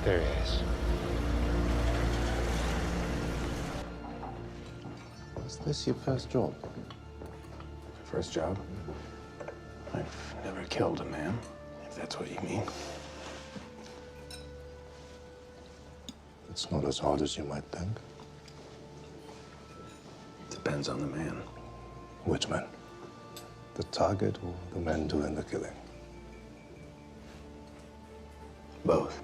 There he is. Is this your first job? First job? I've never killed a man, if that's what you mean. It's not as hard as you might think. Depends on the man. Which man? The target or the man doing the killing? Both.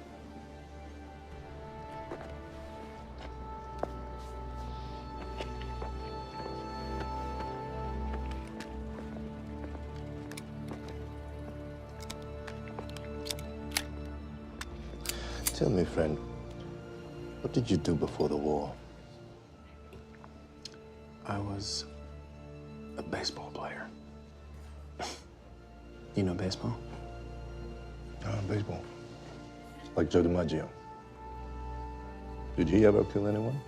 Tell me, friend, what did you do before the war? I was a baseball player. You know baseball? Baseball. Like Joe DiMaggio. Did he ever kill anyone?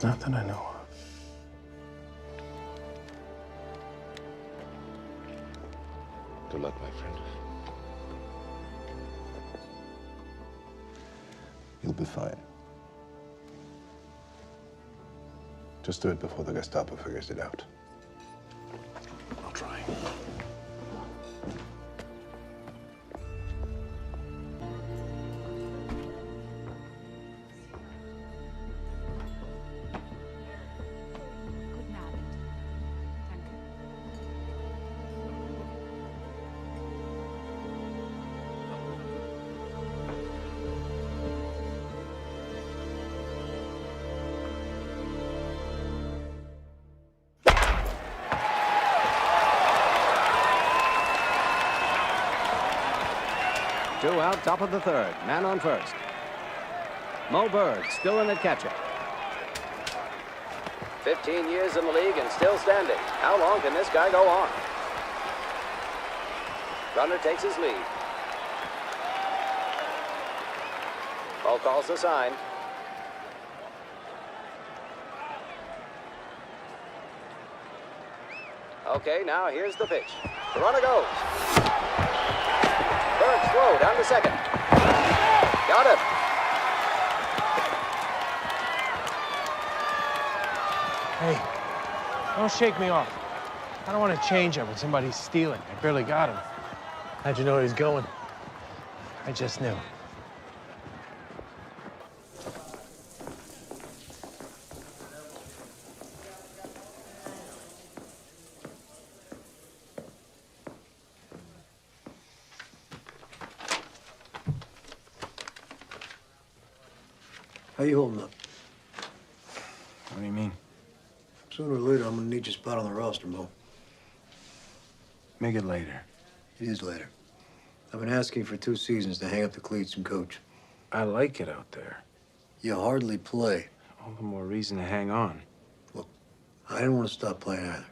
Not that I know of. Good luck, my friend. You'll be fine. Just do it before the Gestapo figures it out. I'll try. Guten Abend. Danke. Two out, top of the third. Man on first. Mo Berg still in at catcher. 15 years in the league and still standing. How long can this guy go on? Runner takes his lead. Ball calls the sign. Okay, now here's the pitch. The runner goes. Berg slow down to second. Got him. Hey, don't shake me off. I don't want to change up when somebody's stealing. I barely got him. How'd you know he was going? I just knew. How you holding up? What do you mean? Sooner or later, I'm gonna need your spot on the roster, Mo. Make it later. It is later. I've been asking for 2 seasons to hang up the cleats and coach. I like it out there. You hardly play. All the more reason to hang on. Look, I didn't want to stop playing either.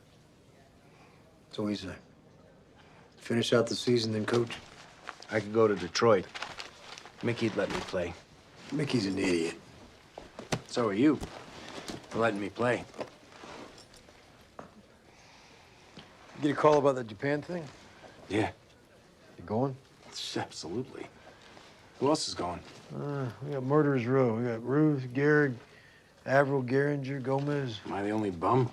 So what do you say? Finish out the season, then coach? I could go to Detroit. Mickey'd let me play. Mickey's an idiot. So are you. For letting me play. You get a call about that Japan thing? Yeah. You going? Absolutely. Who else is going? We got Murderers Row. We got Ruth, Gehrig, Avril, Gehringer, Gomez. Am I the only bum?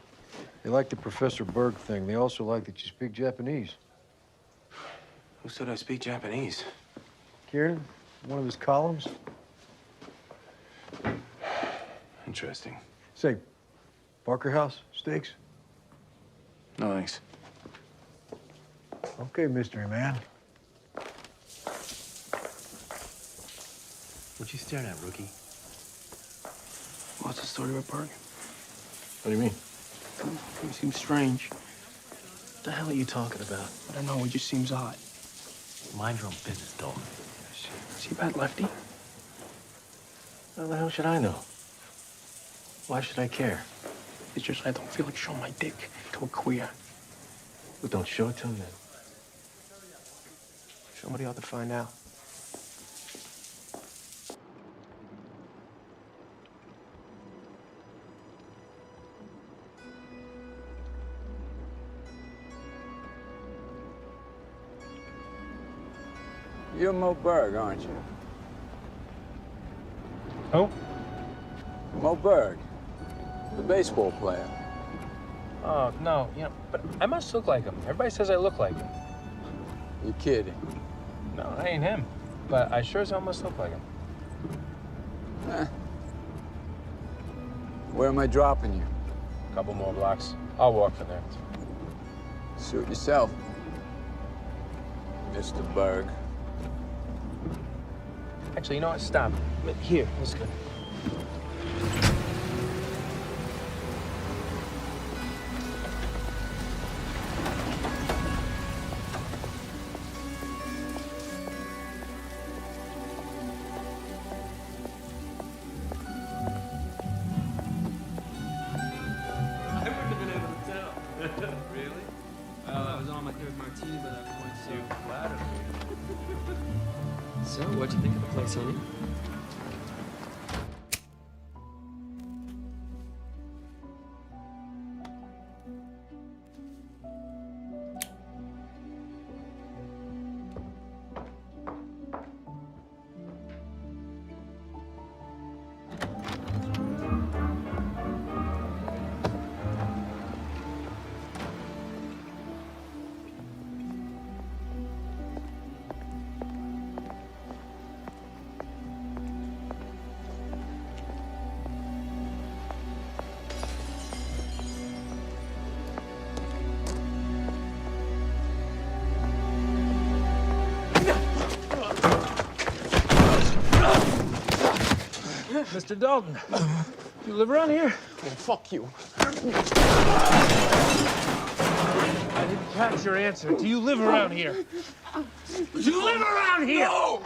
They like the Professor Berg thing. They also like that you speak Japanese. Who said I speak Japanese? Kieran, one of his columns. Interesting. Say, Barker House, steaks? No, thanks. Okay, mystery man. What you staring at, rookie? What's the story about Berg? What do you mean? He seems strange. What the hell are you talking about? I don't know, he just seems odd. Mind your own business, dog. Is he a bad lefty? How the hell should I know? Why should I care? It's just I don't feel like showing my dick to a queer. Well, don't show it to him then. Somebody ought to find out. You're Mo Berg, aren't you? Who? Mo Berg, the baseball player. Oh, no, but I must look like him. Everybody says I look like him. You're kidding. No, I ain't him. But I sure as hell must look like him. Where am I dropping you? A couple more blocks. I'll walk from there. Suit yourself, Mr. Berg. Actually, you know what? Stop. Here, this is good. So, what'd you think of the place, honey? Mr. Dalton, you live around here? Well, fuck you. I didn't catch your answer. Do you live around here? Do you live around here? No!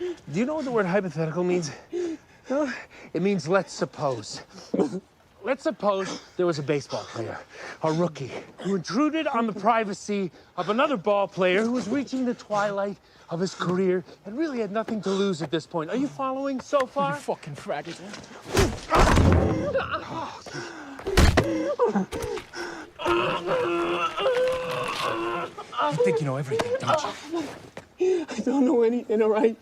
Do you know what the word hypothetical means? No? It means let's suppose. Let's suppose there was a baseball player, a rookie, who intruded on the privacy of another ball player who was reaching the twilight of his career and really had nothing to lose at this point. Are you following so far? You fucking faggot. You think you know everything, don't you? I don't know anything, all right?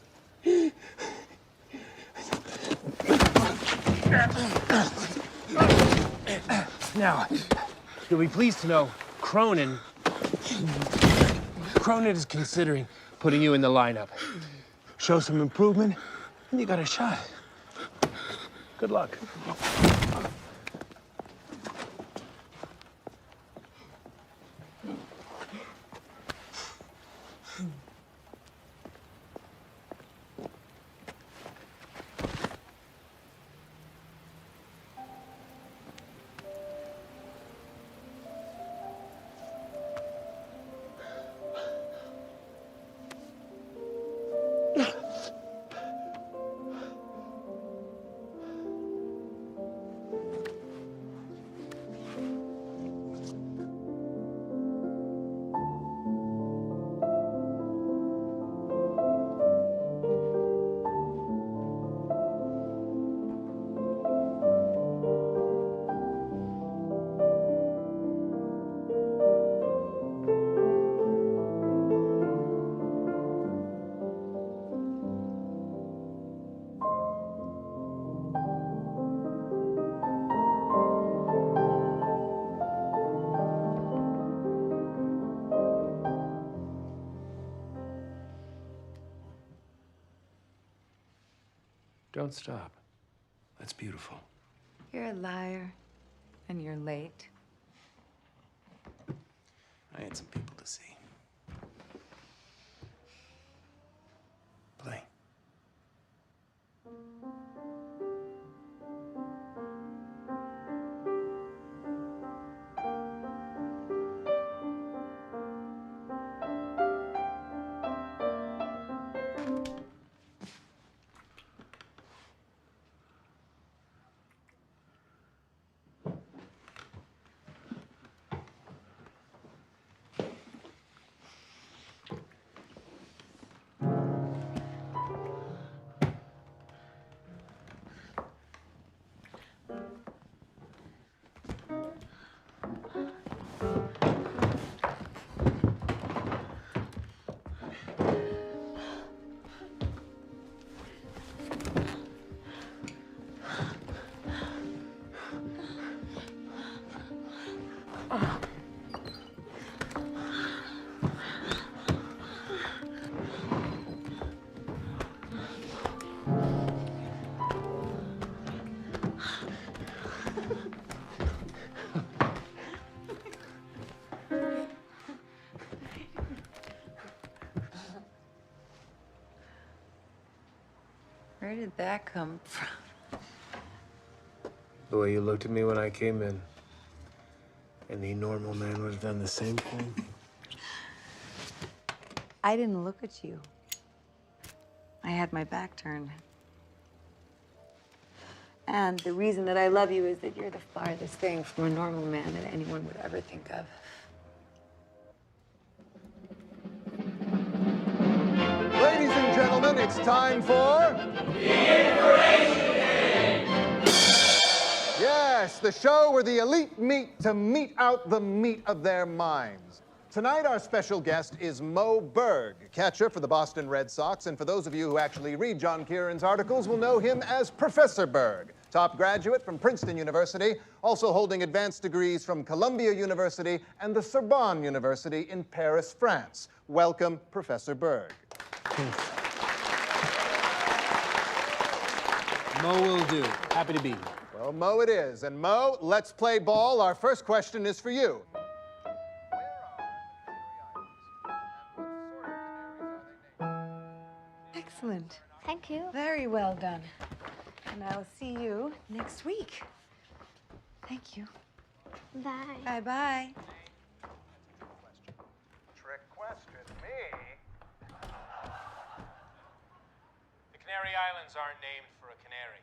Now, you'll be pleased to know Cronin is considering putting you in the lineup. Show some improvement, and you got a shot. Good luck. Don't stop. That's beautiful. You're a liar, and you're late. I had some people to see. Play. Where did that come from? The way you looked at me when I came in. Any normal man would have done the same thing. I didn't look at you. I had my back turned. And the reason that I love you is that you're the farthest thing from a normal man that anyone would ever think of. Ladies and gentlemen, it's time for... The Information Game! Yes, the show where the elite meet to mete out the meat of their minds. Tonight, our special guest is Mo Berg, catcher for the Boston Red Sox, and for those of you who actually read John Kieran's articles will know him as Professor Berg, top graduate from Princeton University, also holding advanced degrees from Columbia University and the Sorbonne University in Paris, France. Welcome, Professor Berg. Mo will do. Happy to be here. Well, Mo it is. And Mo, let's play ball. Our first question is for you. Excellent. Thank you. Very well done. And I'll see you next week. Thank you. Bye. Bye-bye. Trick question, me? The Canary Islands aren't named for a canary.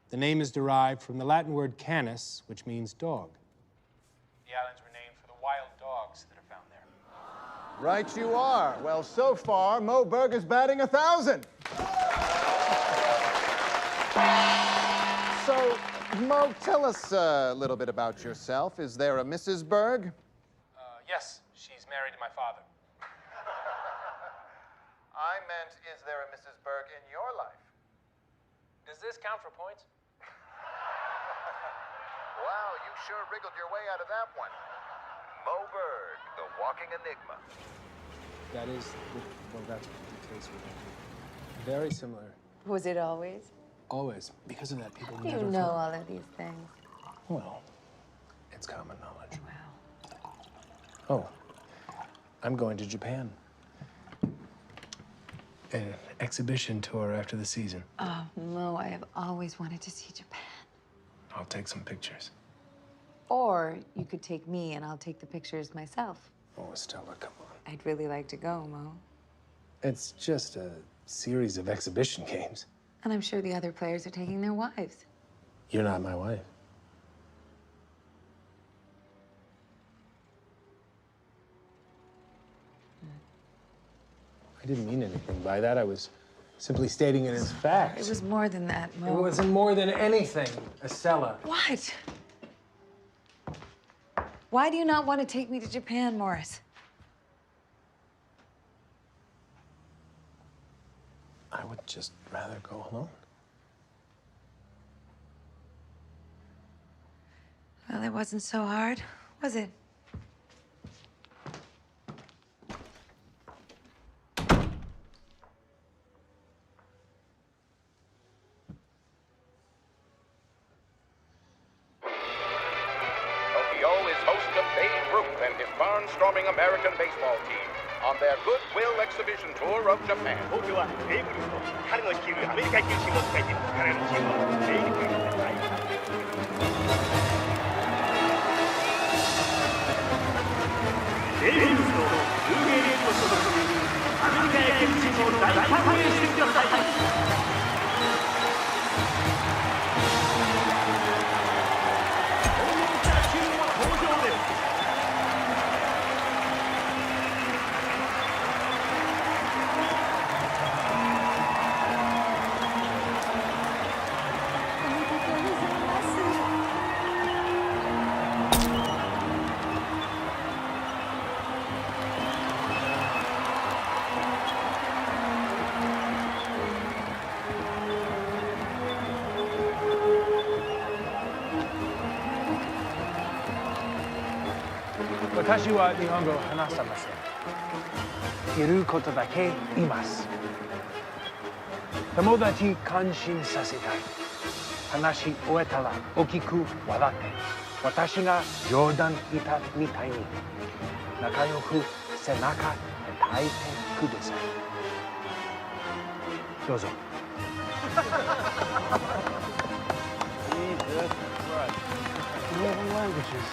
The name is derived from the Latin word canis, which means dog. The islands were named for the wild dogs that are found there. Right you are. Well, so far, Mo Berg is batting 1,000. So, Mo, tell us a little bit about yourself. Is there a Mrs. Berg? Yes, she's married to my father. I meant, is there a Mrs. Berg in your life? Does this count for points? Wow, you sure wriggled your way out of that one. Mo Berg, the walking enigma. That is, well, that's the case with him. Very similar. Was it always? Always. Because of that, people You never... know all of these things. Well, it's common knowledge. Wow. Oh, I'm going to Japan. An exhibition tour after the season. Oh, Mo, I have always wanted to see Japan. I'll take some pictures. Or you could take me and I'll take the pictures myself. Oh, Stella, come on. I'd really like to go, Mo. It's just a series of exhibition games. And I'm sure the other players are taking their wives. You're not my wife. I didn't mean anything by that. I was simply stating it as fact. It was more than that, Mo. It wasn't more than anything, Estella. What? Why do you not want to take me to Japan, Morris? I would just rather go alone. Well, it wasn't so hard, was it? Tokyo is host of Babe Ruth and his barnstorming American baseball team on their goodwill exhibition tour of Japan. 東京はベイブルースと彼の率いるアメリカ球チームを使えています。彼のチームはベイブルースで大活躍。ベイブルースの有名レースを所属するアメリカ野球チームを大歓迎してください。私は日本語を話せません。いることだけ言います。友達感心させたい。話し終えたら大きく笑って、私が冗談言ったみたいに仲良く背中叩いてください。どうぞ。Jesus Christ. 11 languages.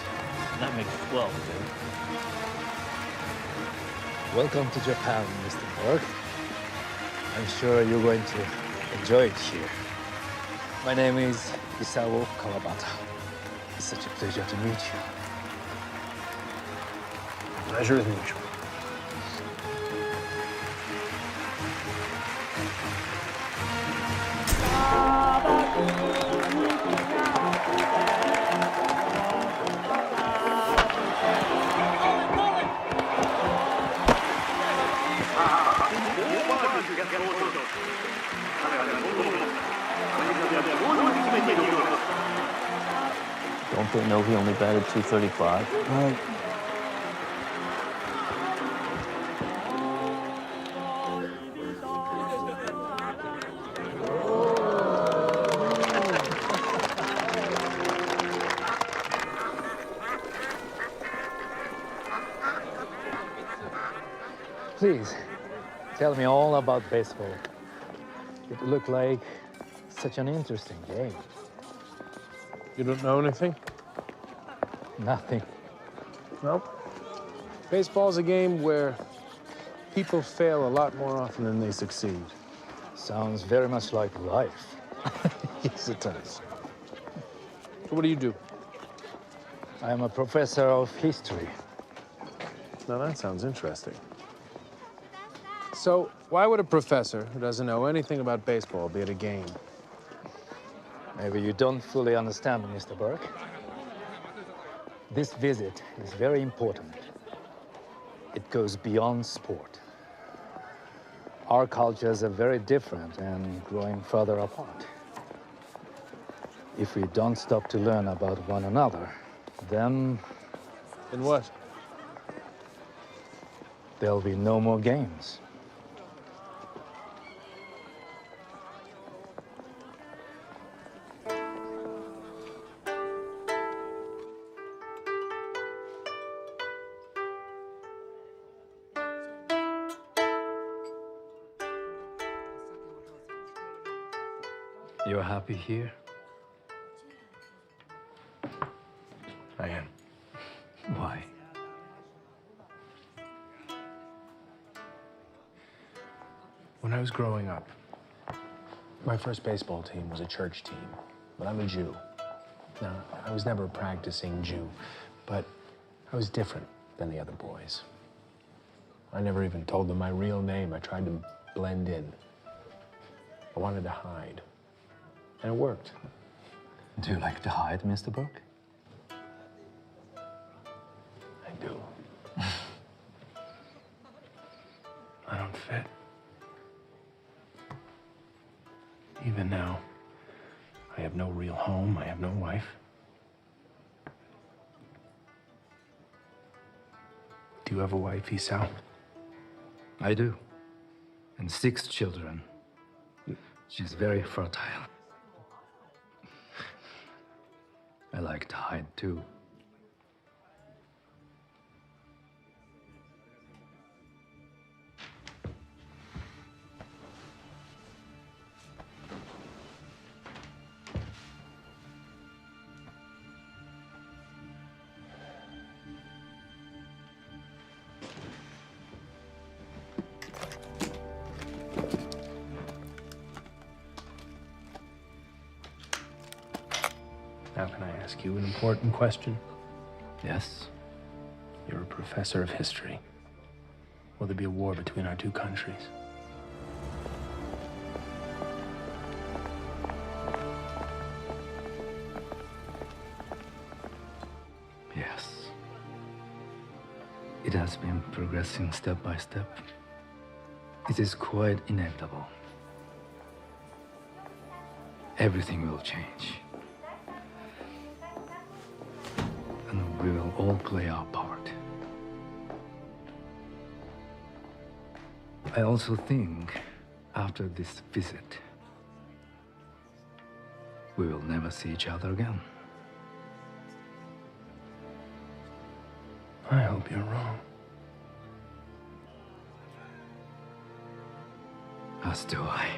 That makes 12, dude. Welcome to Japan, Mr. Berg. I'm sure you're going to enjoy it here. My name is Isao Kawabata. It's such a pleasure to meet you. Pleasure is mutual. Don't they know he only batted .235? Right. Please, tell me all about baseball. It looked like such an interesting game. You don't know anything? Nothing. No. Baseball's a game where people fail a lot more often than they succeed. Sounds very much like life. Yes, it does. So what do you do? I am a professor of history. Now that sounds interesting. So why would a professor who doesn't know anything about baseball be at a game? Maybe you don't fully understand, Mr. Burke. This visit is very important. It goes beyond sport. Our cultures are very different and growing further apart. If we don't stop to learn about one another, then... Then what? There'll be no more games. You're happy here? I am. Why? When I was growing up, my first baseball team was a church team, but I'm a Jew. Now, I was never a practicing Jew, but I was different than the other boys. I never even told them my real name. I tried to blend in. I wanted to hide. And it worked. Do you like to hide, Mr. Burke? I do. I don't fit. Even now, I have no real home. I have no wife. Do you have a wife, Isao? I do. And 6 children. She's very fertile. I like to hide too. Now, can I ask you an important question? Yes? You're a professor of history. Will there be a war between our two countries? Yes. It has been progressing step by step. It is quite inevitable. Everything will change. And we will all play our part. I also think, after this visit, we will never see each other again. I hope you're wrong. As do I.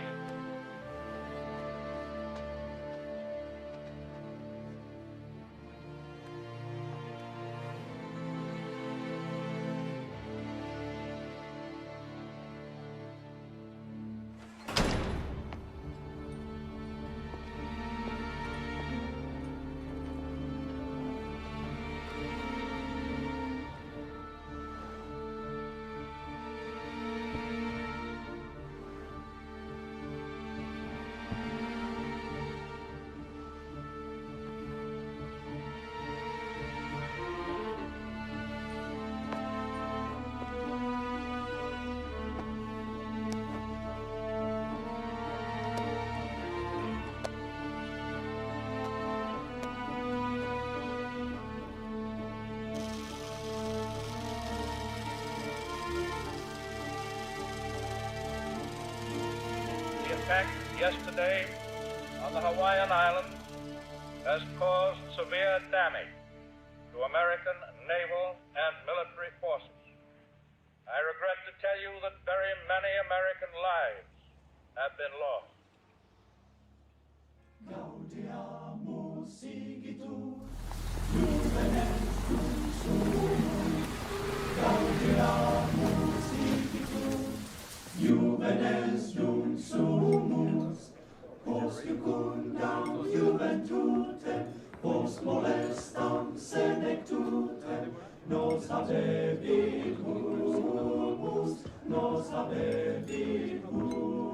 attack yesterday on the Hawaiian Islands has caused severe damage to American naval and military forces. I regret to tell you that very many American lives have been lost. Gaudiamo sigitur, juvenes consumus. Gaudiamo sigitur, juvenes consumus. Post jucundam juventutem, post molestam senectutem, nos habebit humus, nos habebit humus.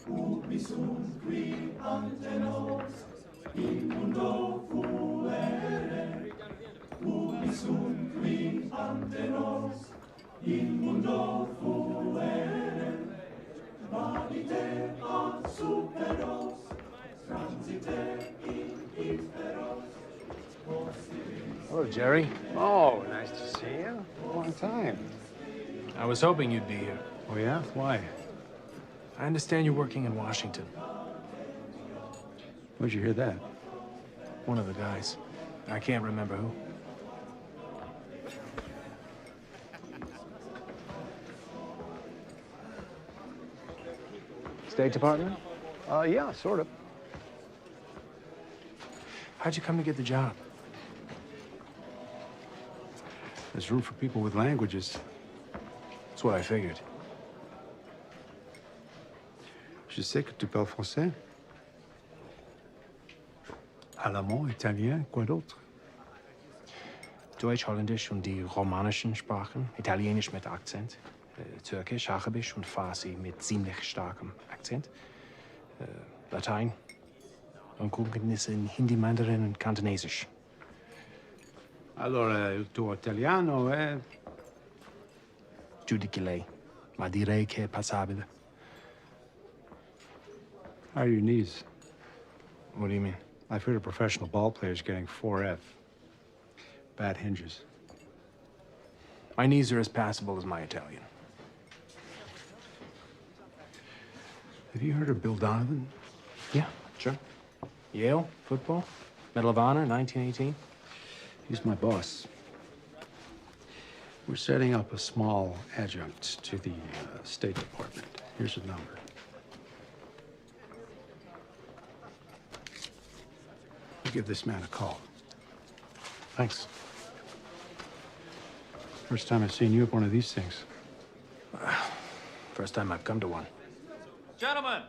Ubi sunt qui ante nos, in mundo fuere. Ubi sunt qui ante nos, in mundo fuere. Valite ad superos, transite in imperos. Hello, Jerry. Oh, nice to see you. Long time. I was hoping you'd be here. Oh, yeah? Why? I understand you're working in Washington. Where'd you hear that? One of the guys. I can't remember who. State Department? Yeah, sort of. How'd you come to get the job? There's room for people with languages. That's what I figured. Je sais que tu parles français. Allemand, italien, quoi d'autre? Deutsch, Holländisch und die romanischen Sprachen. Italienisch mit Akzent. Türkisch, Arabisch und Farsi mit ziemlich starkem Akzent. Latein. Und Grundkenntnisse in Hindi, Mandarin und Kantonesisch. Allora, il tuo italiano è... Giudichi lei, ma direi che è passabile. How are your knees? What do you mean? I've heard of professional ball players getting 4F. Bad hinges. My knees are as passable as my Italian. Have you heard of Bill Donovan? Yeah, sure. Yale, football, Medal of Honor, 1918. He's my boss. We're setting up a small adjunct to the State Department. Here's a number. You give this man a call. Thanks. First time I've seen you at one of these things. First time I've come to one. Gentlemen,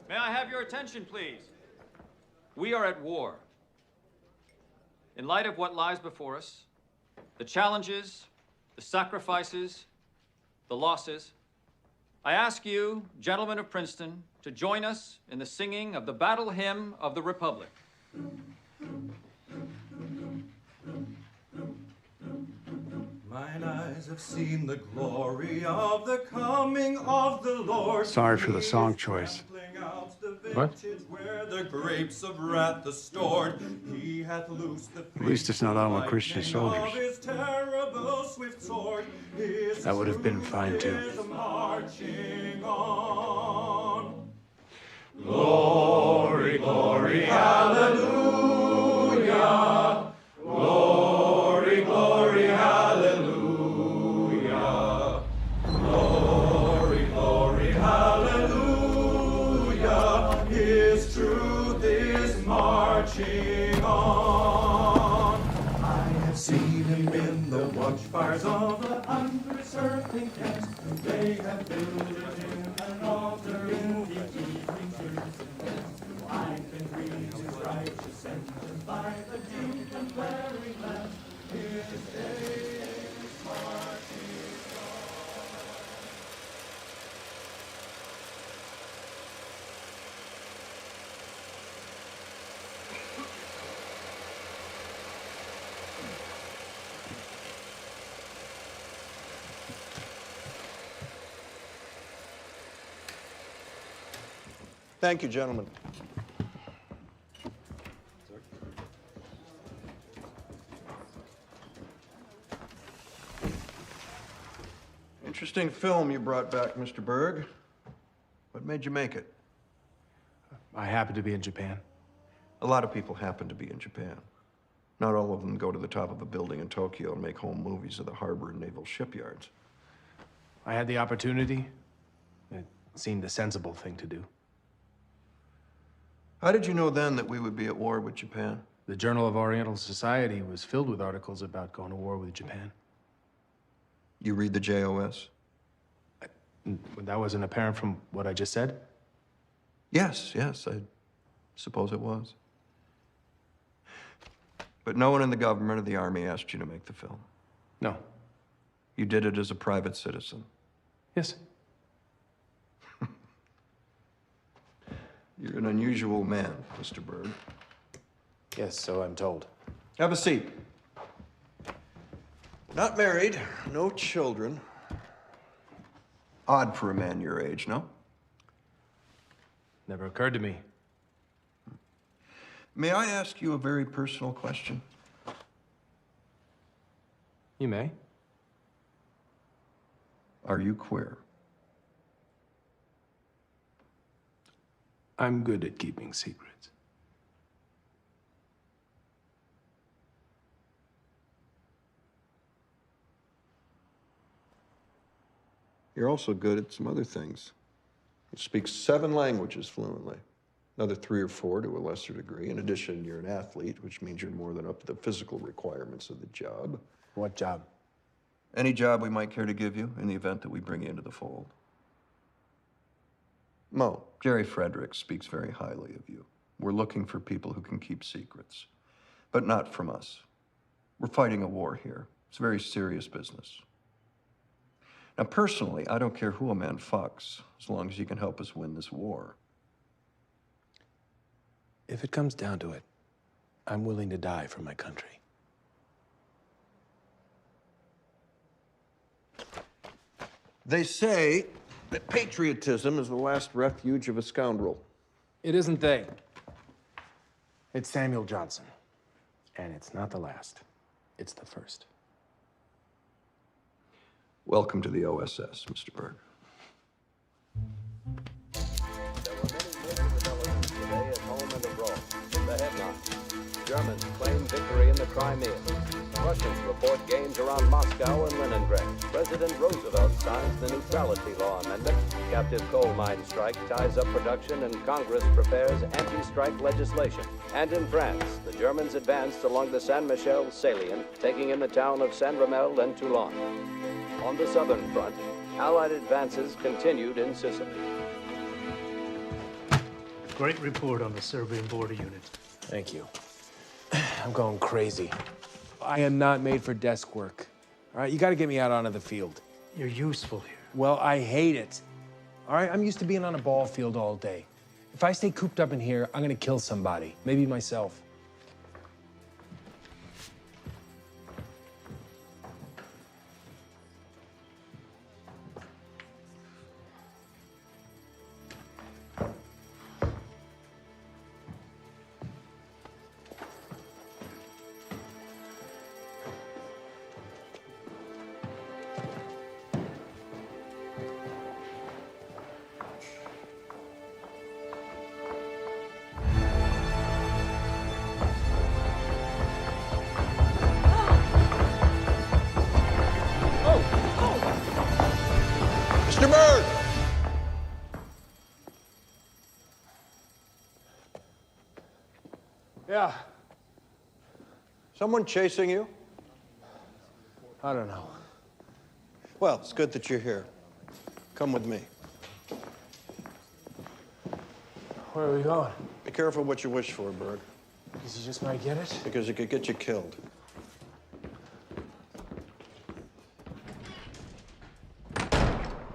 may I have your attention, please? We are at war. In light of what lies before us, the challenges, the sacrifices, the losses, I ask you, gentlemen of Princeton, to join us in the singing of the Battle Hymn of the Republic. Mine eyes have seen the glory of the coming of the Lord. Sorry for the song choice. What? Where the grapes of wrath are stored, he hath loosed the At least it's not all my Christian soldiers. his terrible swift sword. His That would have been fine, too. is marching on. Glory, glory, hallelujah. Glory, glory, hallelujah. Glory, glory, hallelujah. His truth is marching on. I have seen him in the watchfires of the unreserving camps. They have built him an altar in the evening church. I can read his righteous sentence by the deep and flaring lamp. His day is marching Thank you, gentlemen. Interesting film you brought back, Mr. Berg. What made you make it? I happened to be in Japan. A lot of people happen to be in Japan. Not all of them go to the top of a building in Tokyo and make home movies of the harbor and naval shipyards. I had the opportunity. It seemed the sensible thing to do. How did you know then that we would be at war with Japan? The Journal of Oriental Society was filled with articles about going to war with Japan. You read the JOS? That wasn't apparent from what I just said? Yes, I suppose it was. But no one in the government or the army asked you to make the film. No. You did it as a private citizen. Yes. You're an unusual man, Mr. Berg. Yes, so I'm told. Have a seat. Not married, no children. Odd for a man your age, no? Never occurred to me. May I ask you a very personal question? You may. Are you queer? I'm good at keeping secrets. You're also good at some other things. You speak 7 languages fluently. Another 3 or 4 to a lesser degree. In addition, you're an athlete, which means you're more than up to the physical requirements of the job. What job? Any job we might care to give you in the event that we bring you into the fold. Mo, Jerry Fredericks speaks very highly of you. We're looking for people who can keep secrets, but not from us. We're fighting a war here. It's very serious business. Now, personally, I don't care who a man fucks, as long as he can help us win this war. If it comes down to it, I'm willing to die for my country. They say that patriotism is the last refuge of a scoundrel. It isn't they. It's Samuel Johnson. And it's not the last. It's the first. Welcome to the OSS, Mr. Berg. There were many major developments today at home and abroad. The headlines: Germans claim victory in the Crimea. Russians report gains around Moscow and Leningrad. President Roosevelt signs the neutrality law amendment. Captive coal mine strike ties up production, and Congress prepares anti-strike legislation. And in France, the Germans advanced along the Saint Michel salient, taking in the town of Saint Ramel and Toulon. On the southern front, Allied advances continued in Sicily. Great report on the Serbian border unit. Thank you. I'm going crazy. I am not made for desk work. All right, you got to get me out onto the field. You're useful here. Well, I hate it. All right, I'm used to being on a ball field all day. If I stay cooped up in here, I'm going to kill somebody, maybe myself. Mr. Berg! Yeah. Someone chasing you? I don't know. Well, it's good that you're here. Come with me. Where are we going? Be careful what you wish for, Berg. Because you just might get it? Because it could get you killed.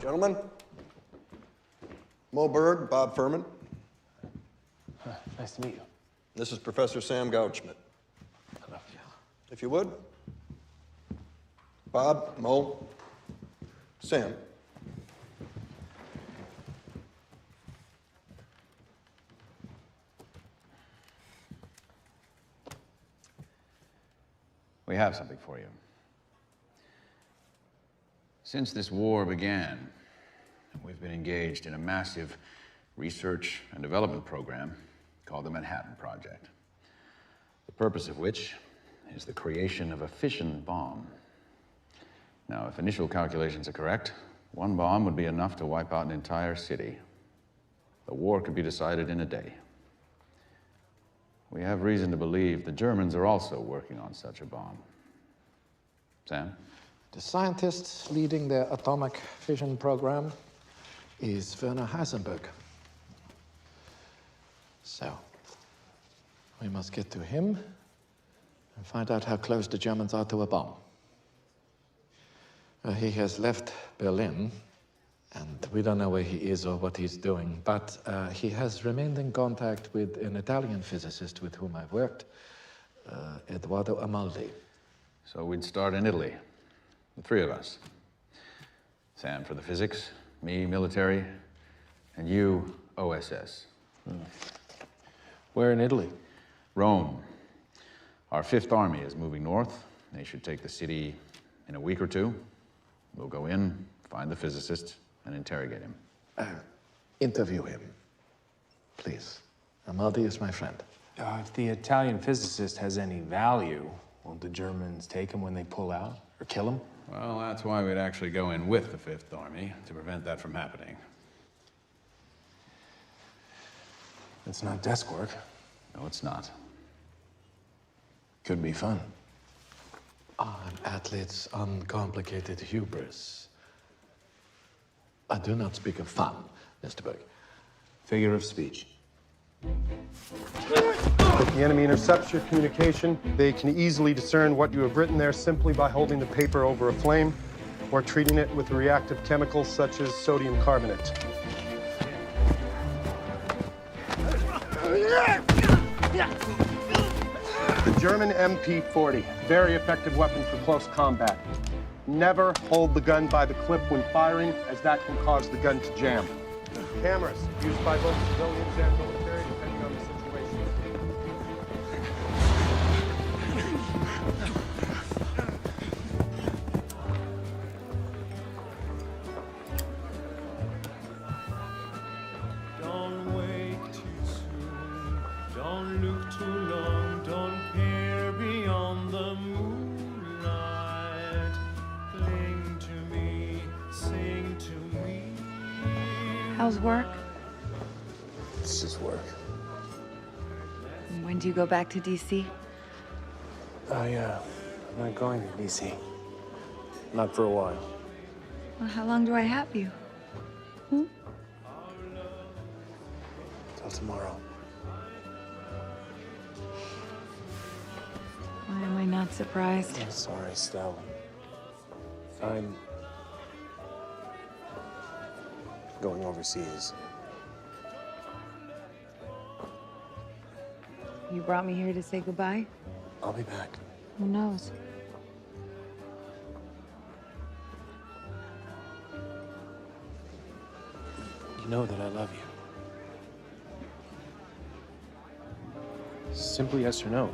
Gentlemen, Mo Berg, Bob Furman. Nice to meet you. This is Professor Sam Gouchman. Hello. If you would. Bob, Mo, Sam. We have something for you. Since this war began, we've been engaged in a massive research and development program called the Manhattan Project. The purpose of which is the creation of a fission bomb. Now, if initial calculations are correct, one bomb would be enough to wipe out an entire city. The war could be decided in a day. We have reason to believe the Germans are also working on such a bomb. Sam? The scientist leading the atomic fission program is Werner Heisenberg. So, we must get to him and find out how close the Germans are to a bomb. He has left Berlin, and we don't know where he is or what he's doing, but he has remained in contact with an Italian physicist with whom I've worked, Eduardo Amaldi. So we'd start in Italy, the three of us. Sam for the physics, me military, and you OSS. Where in Italy? Rome. Our Fifth Army is moving north. They should take the city in a week or two. We'll go in, find the physicist, and interrogate him. Interview him, please. Amaldi is my friend. If the Italian physicist has any value, won't the Germans take him when they pull out, or kill him? Well, that's why we'd actually go in with the Fifth Army, to prevent that from happening. It's not desk work. No, it's not. Could be fun. An athlete's uncomplicated hubris. I do not speak of fun, Mr. Berg. Figure of speech. If the enemy intercepts your communication, they can easily discern what you have written there simply by holding the paper over a flame or treating it with a reactive chemical such as sodium carbonate. The German MP-40, very effective weapon for close combat. Never hold the gun by the clip when firing, as that can cause the gun to jam. Cameras, used by both civilians and military, depending on the situation. Don't wait too soon, don't look too long, don't peer beyond the moonlight. Cling to me, sing to me. How's work? It's just work. When do you go back to DC? I'm not going to DC. Not for a while. Well, how long do I have you? Till tomorrow. Why am I not surprised? I'm sorry, Stella. I'm going overseas. You brought me here to say goodbye? I'll be back. Who knows? You know that I love you. Simply yes or no.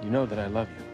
You know that I love you.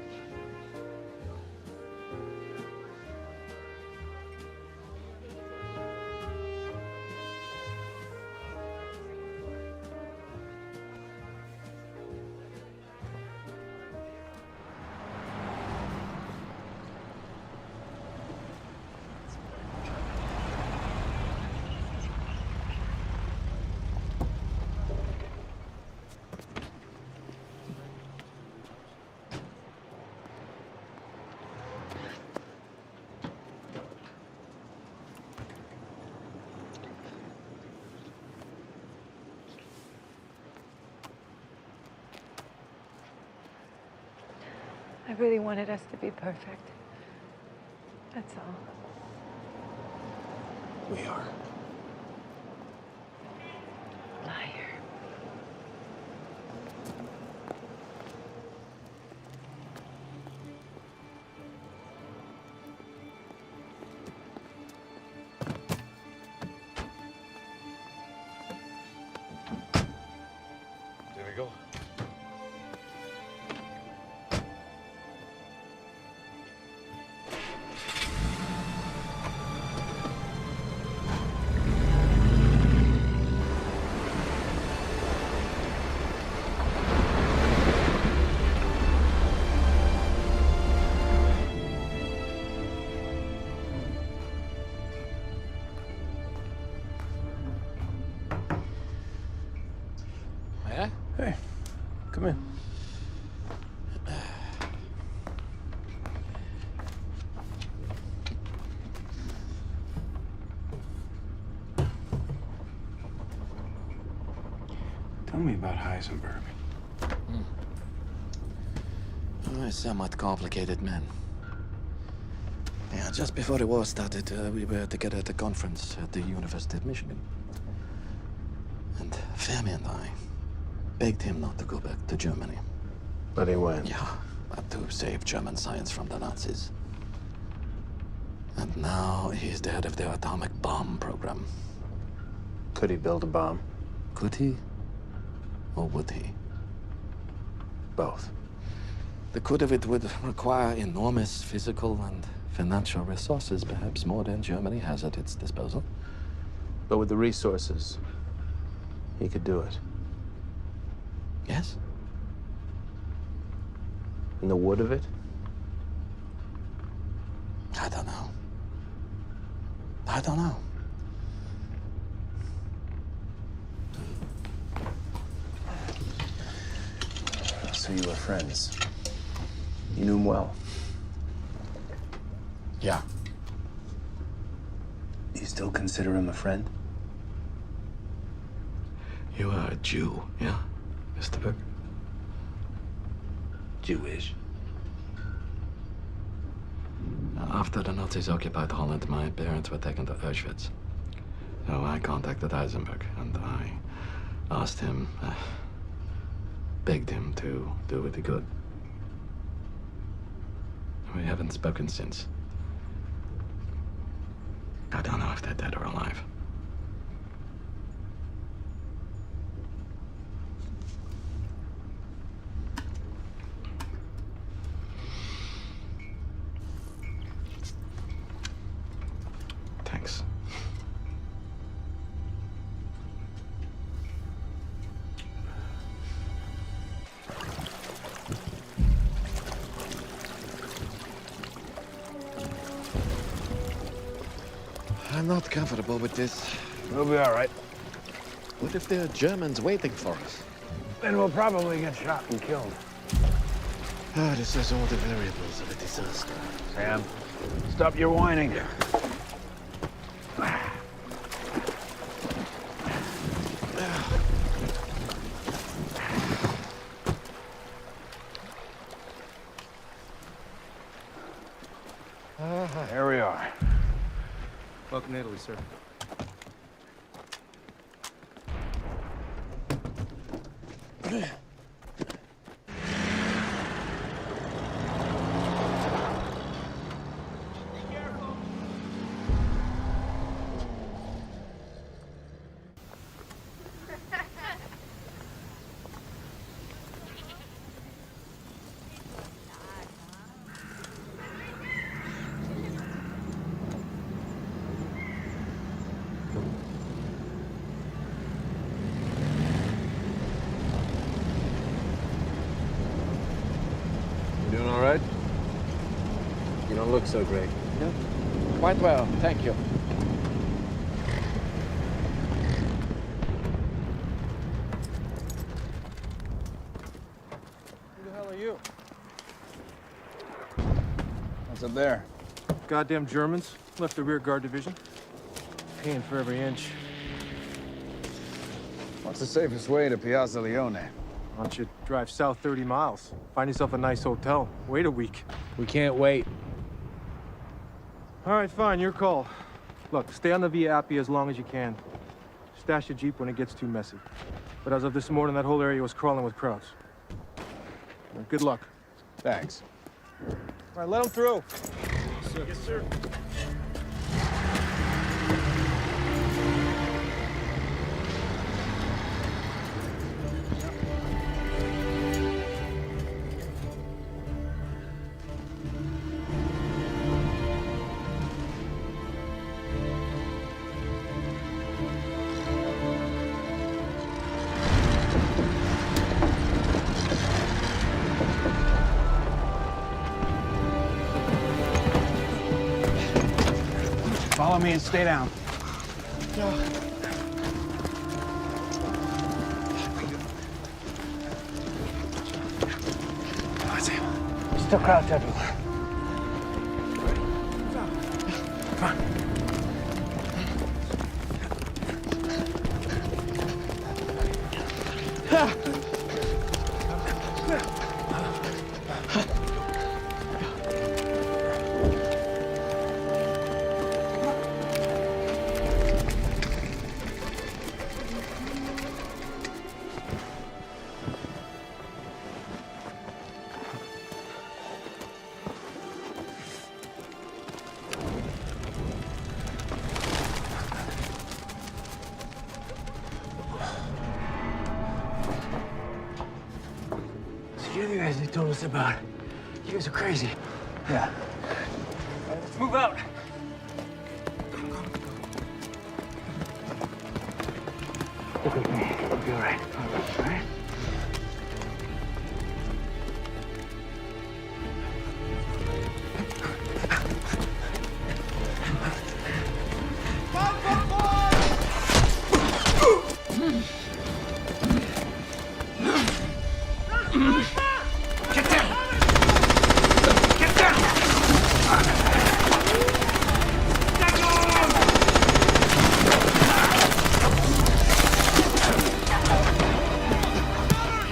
I really wanted us to be perfect. That's all. We are. Liar. There we go. Come in. Tell me about Heisenberg. Oh, a somewhat complicated man. Yeah, just before the war started, we were together at a conference at the University of Michigan. And Fermi and I begged him not to go back to Germany. But he went. Yeah, but to save German science from the Nazis. And now he's the head of the atomic bomb program. Could he build a bomb? Could he? Or would he? Both. The could of it would require enormous physical and financial resources, perhaps more than Germany has at its disposal. But with the resources, he could do it. Yes? And the wood of it? I don't know. I don't know. So you were friends. You knew him well. Yeah. You still consider him a friend? You are a Jew, yeah, Mr. Berg? Jewish. After the Nazis occupied Holland, my parents were taken to Auschwitz. So I contacted Heisenberg, and I asked him, begged him to do what he could. We haven't spoken since. I don't know if they're dead or alive. Thanks. I'm not comfortable with this. We'll be all right. What if there are Germans waiting for us? Then we'll probably get shot and killed. Ah, this is all the variables of a disaster. Sam, stop your whining. There we are. Welcome to Italy, sir. You doing all right? You don't look so great. Yeah, quite well, thank you. Who the hell are you? What's up there? Goddamn Germans. Left the rear guard division. Paying for every inch. What's the safest way to Piazza Leone? Why don't you drive south 30 miles? Find yourself a nice hotel. Wait a week. We can't wait. All right, fine, your call. Look, stay on the Via Appia as long as you can. Stash your Jeep when it gets too messy. But as of this morning, that whole area was crawling with crowds. Good luck. Thanks. All right, let them through. Yes, sir. Follow me and stay down. Sam. Still crowds everywhere. Come on. You're the guys they told us about. You guys are crazy. Yeah. Let's move out. Look at me. You'll be all right. All right?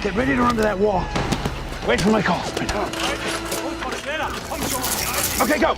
Get ready to run to that wall. Wait for my call. Okay, go.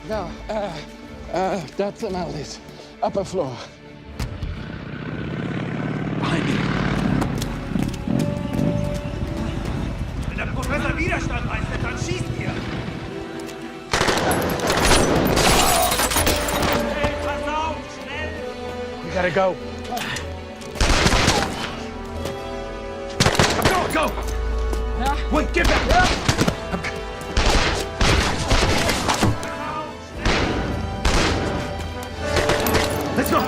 No, that's Amaldi's upper floor. Behind me. Wenn der Professor Widerstand leistet, dann schießt ihr! Hey, pass auf! Schnell! We gotta go. Go! Wait, get back! Let's go!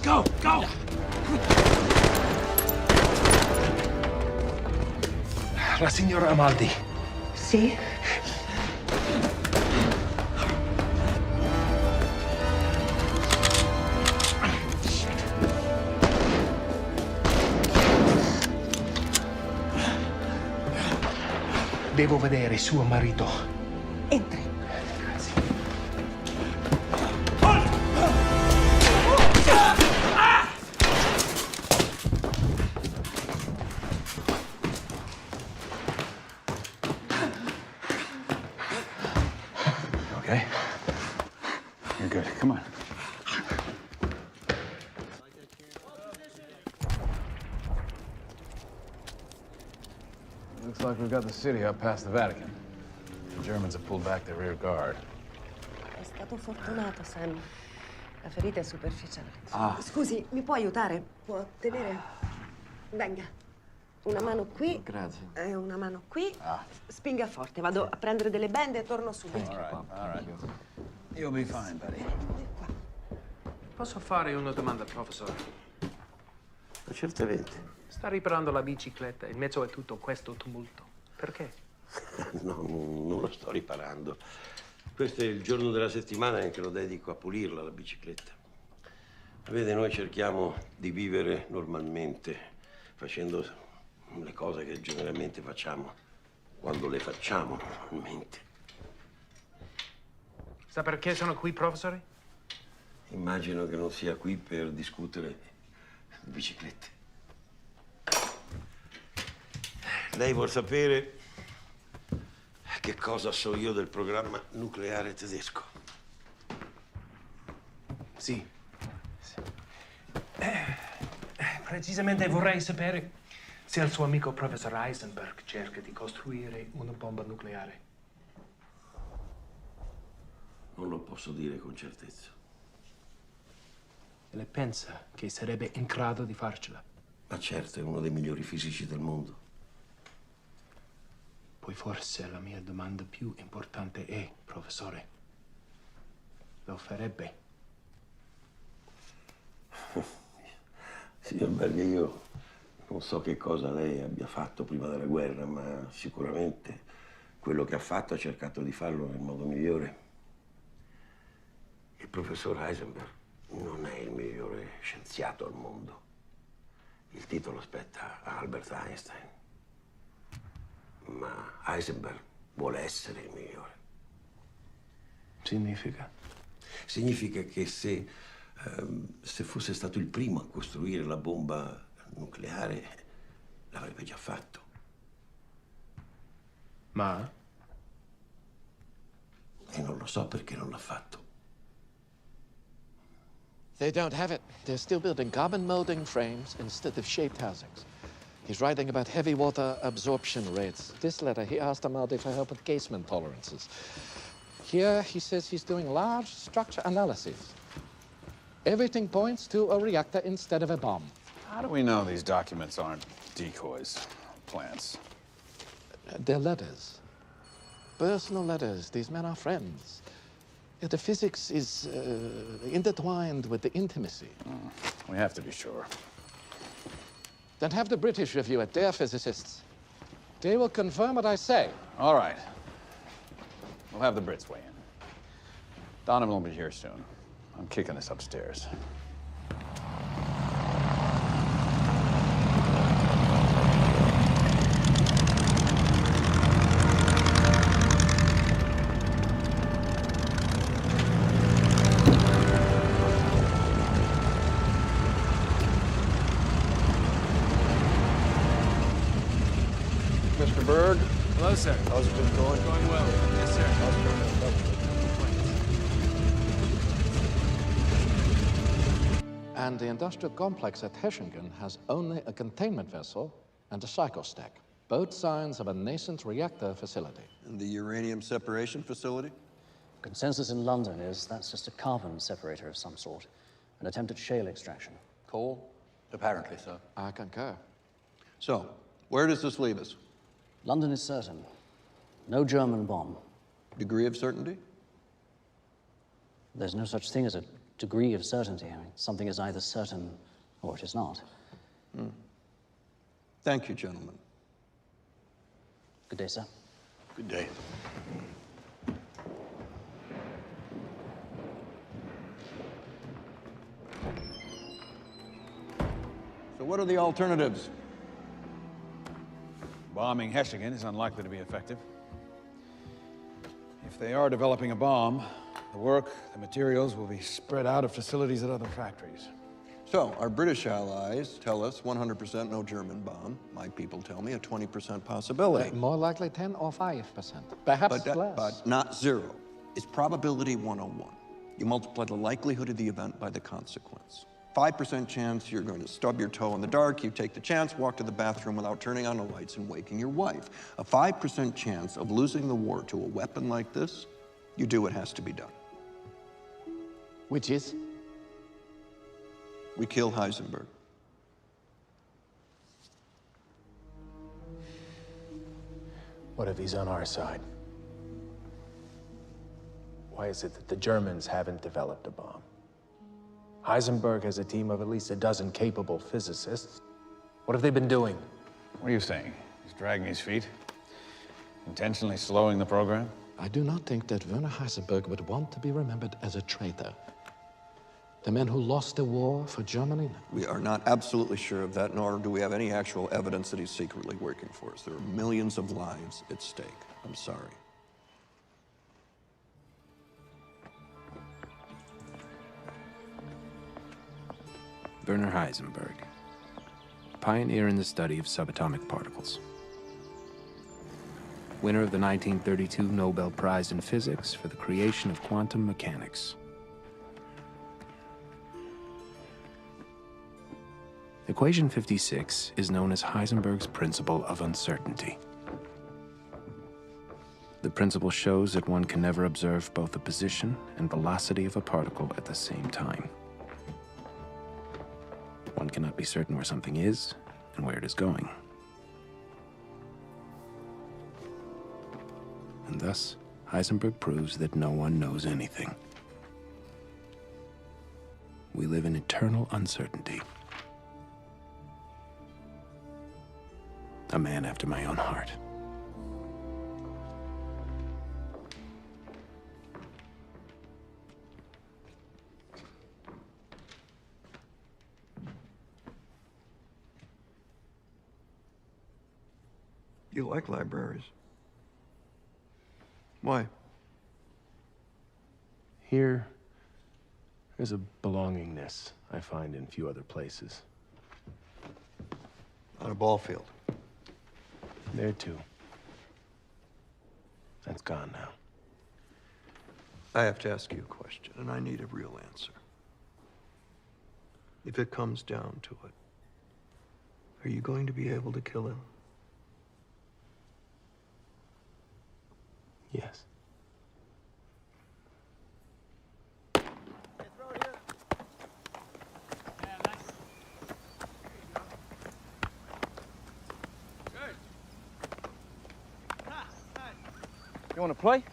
Go! La signora Amaldi Sì? Devo vedere suo marito. Entri. Grazie. Okay? You're good. Come on. Looks like we've got the city up past the Vatican. The Germans have pulled back their rear guard. È stato fortunato, Sam. La ferita è superficiale. Ah. Scusi, mi può aiutare? Può tenere? Venga. Una mano qui. Grazie. E una mano qui. Spinga forte. Vado a prendere delle bende e torno subito. All right. You'll be fine, buddy. Posso fare una domanda, professore? Certamente. Sta riparando la bicicletta in mezzo a tutto questo tumulto. Perché? No, non lo sto riparando. Questo è il giorno della settimana in che lo dedico a pulirla, la bicicletta. Vede, noi cerchiamo di vivere normalmente, facendo le cose che generalmente facciamo, quando le facciamo normalmente. Sa perché sono qui, professore? Immagino che non sia qui per discutere di biciclette. Lei vuol sapere che cosa so io del programma nucleare tedesco? Sì. Precisamente vorrei sapere se il suo amico professor Heisenberg cerca di costruire una bomba nucleare. Non lo posso dire con certezza. E lei pensa che sarebbe in grado di farcela? Ma certo, è uno dei migliori fisici del mondo. Poi forse la mia domanda più importante è, professore, lo farebbe? Signor Berger, io non so che cosa lei abbia fatto prima della guerra, ma sicuramente quello che ha fatto ha cercato di farlo nel modo migliore. Il professor Heisenberg non è il migliore scienziato al mondo. Il titolo spetta a Albert Einstein. Ma Heisenberg vuole essere il migliore. Significa? Significa che se fosse stato il primo a costruire la bomba nucleare, l'avrebbe già fatto. Ma? E non lo so perché non l'ha fatto. They don't have it. They're still building carbon molding frames instead of shaped housings. He's writing about heavy water absorption rates. This letter, he asked Amaldi for help with casement tolerances. Here, he says he's doing large structure analyses. Everything points to a reactor instead of a bomb. How do we know these documents aren't decoys, plants? They're letters. Personal letters. These men are friends. The physics is intertwined with the intimacy. We have to be sure. Then have the British review it. They're physicists. They will confirm what I say. All right. We'll have the Brits weigh in. Donovan will be here soon. I'm kicking this upstairs. Mr. Berg. Hello, sir. How's it been going? Going well. Yes, sir. And the industrial complex at Heschingen has only a containment vessel and a psychostack. Both signs of a nascent reactor facility. And the uranium separation facility? Consensus in London is that's just a carbon separator of some sort, an attempt at shale extraction. Coal? Apparently so. I concur. So, where does this leave us? London is certain. No German bomb. Degree of certainty? There's no such thing as a degree of certainty. I mean, something is either certain or it is not. Thank you, gentlemen. Good day, sir. Good day. So what are the alternatives? Bombing Hechingen is unlikely to be effective. If they are developing a bomb, the work, the materials will be spread out of facilities at other factories. So, our British allies tell us 100% no German bomb. My people tell me a 20% possibility. More likely 10 or 5%. Perhaps less. But not zero. It's probability 101. You multiply the likelihood of the event by the consequence. 5% chance you're going to stub your toe in the dark, you take the chance, walk to the bathroom without turning on the lights and waking your wife. A 5% chance of losing the war to a weapon like this, you do what has to be done. Which is? We kill Heisenberg. What if he's on our side? Why is it that the Germans haven't developed a bomb? Heisenberg has a team of at least a dozen capable physicists. What have they been doing? What are you saying? He's dragging his feet? Intentionally slowing the program? I do not think that Werner Heisenberg would want to be remembered as a traitor. The man who lost the war for Germany? We are not absolutely sure of that, nor do we have any actual evidence that he's secretly working for us. There are millions of lives at stake. I'm sorry. Werner Heisenberg, pioneer in the study of subatomic particles. Winner of the 1932 Nobel Prize in Physics for the creation of quantum mechanics. Equation 56 is known as Heisenberg's principle of uncertainty. The principle shows that one can never observe both the position and velocity of a particle at the same time. One cannot be certain where something is and where it is going. And thus, Heisenberg proves that no one knows anything. We live in eternal uncertainty. A man after my own heart. You like libraries. Why? Here, there's a belongingness I find in few other places. On a ball field. There too. That's gone now. I have to ask you a question, and I need a real answer. If it comes down to it, are you going to be able to kill him? Yes. You want to play?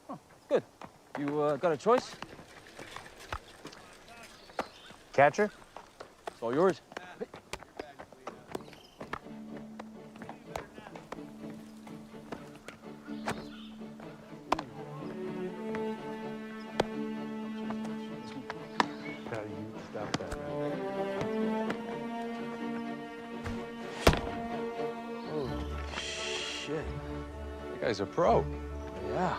Oh, good. You got a choice? Catcher? It's all yours. Guy's a pro. Yeah.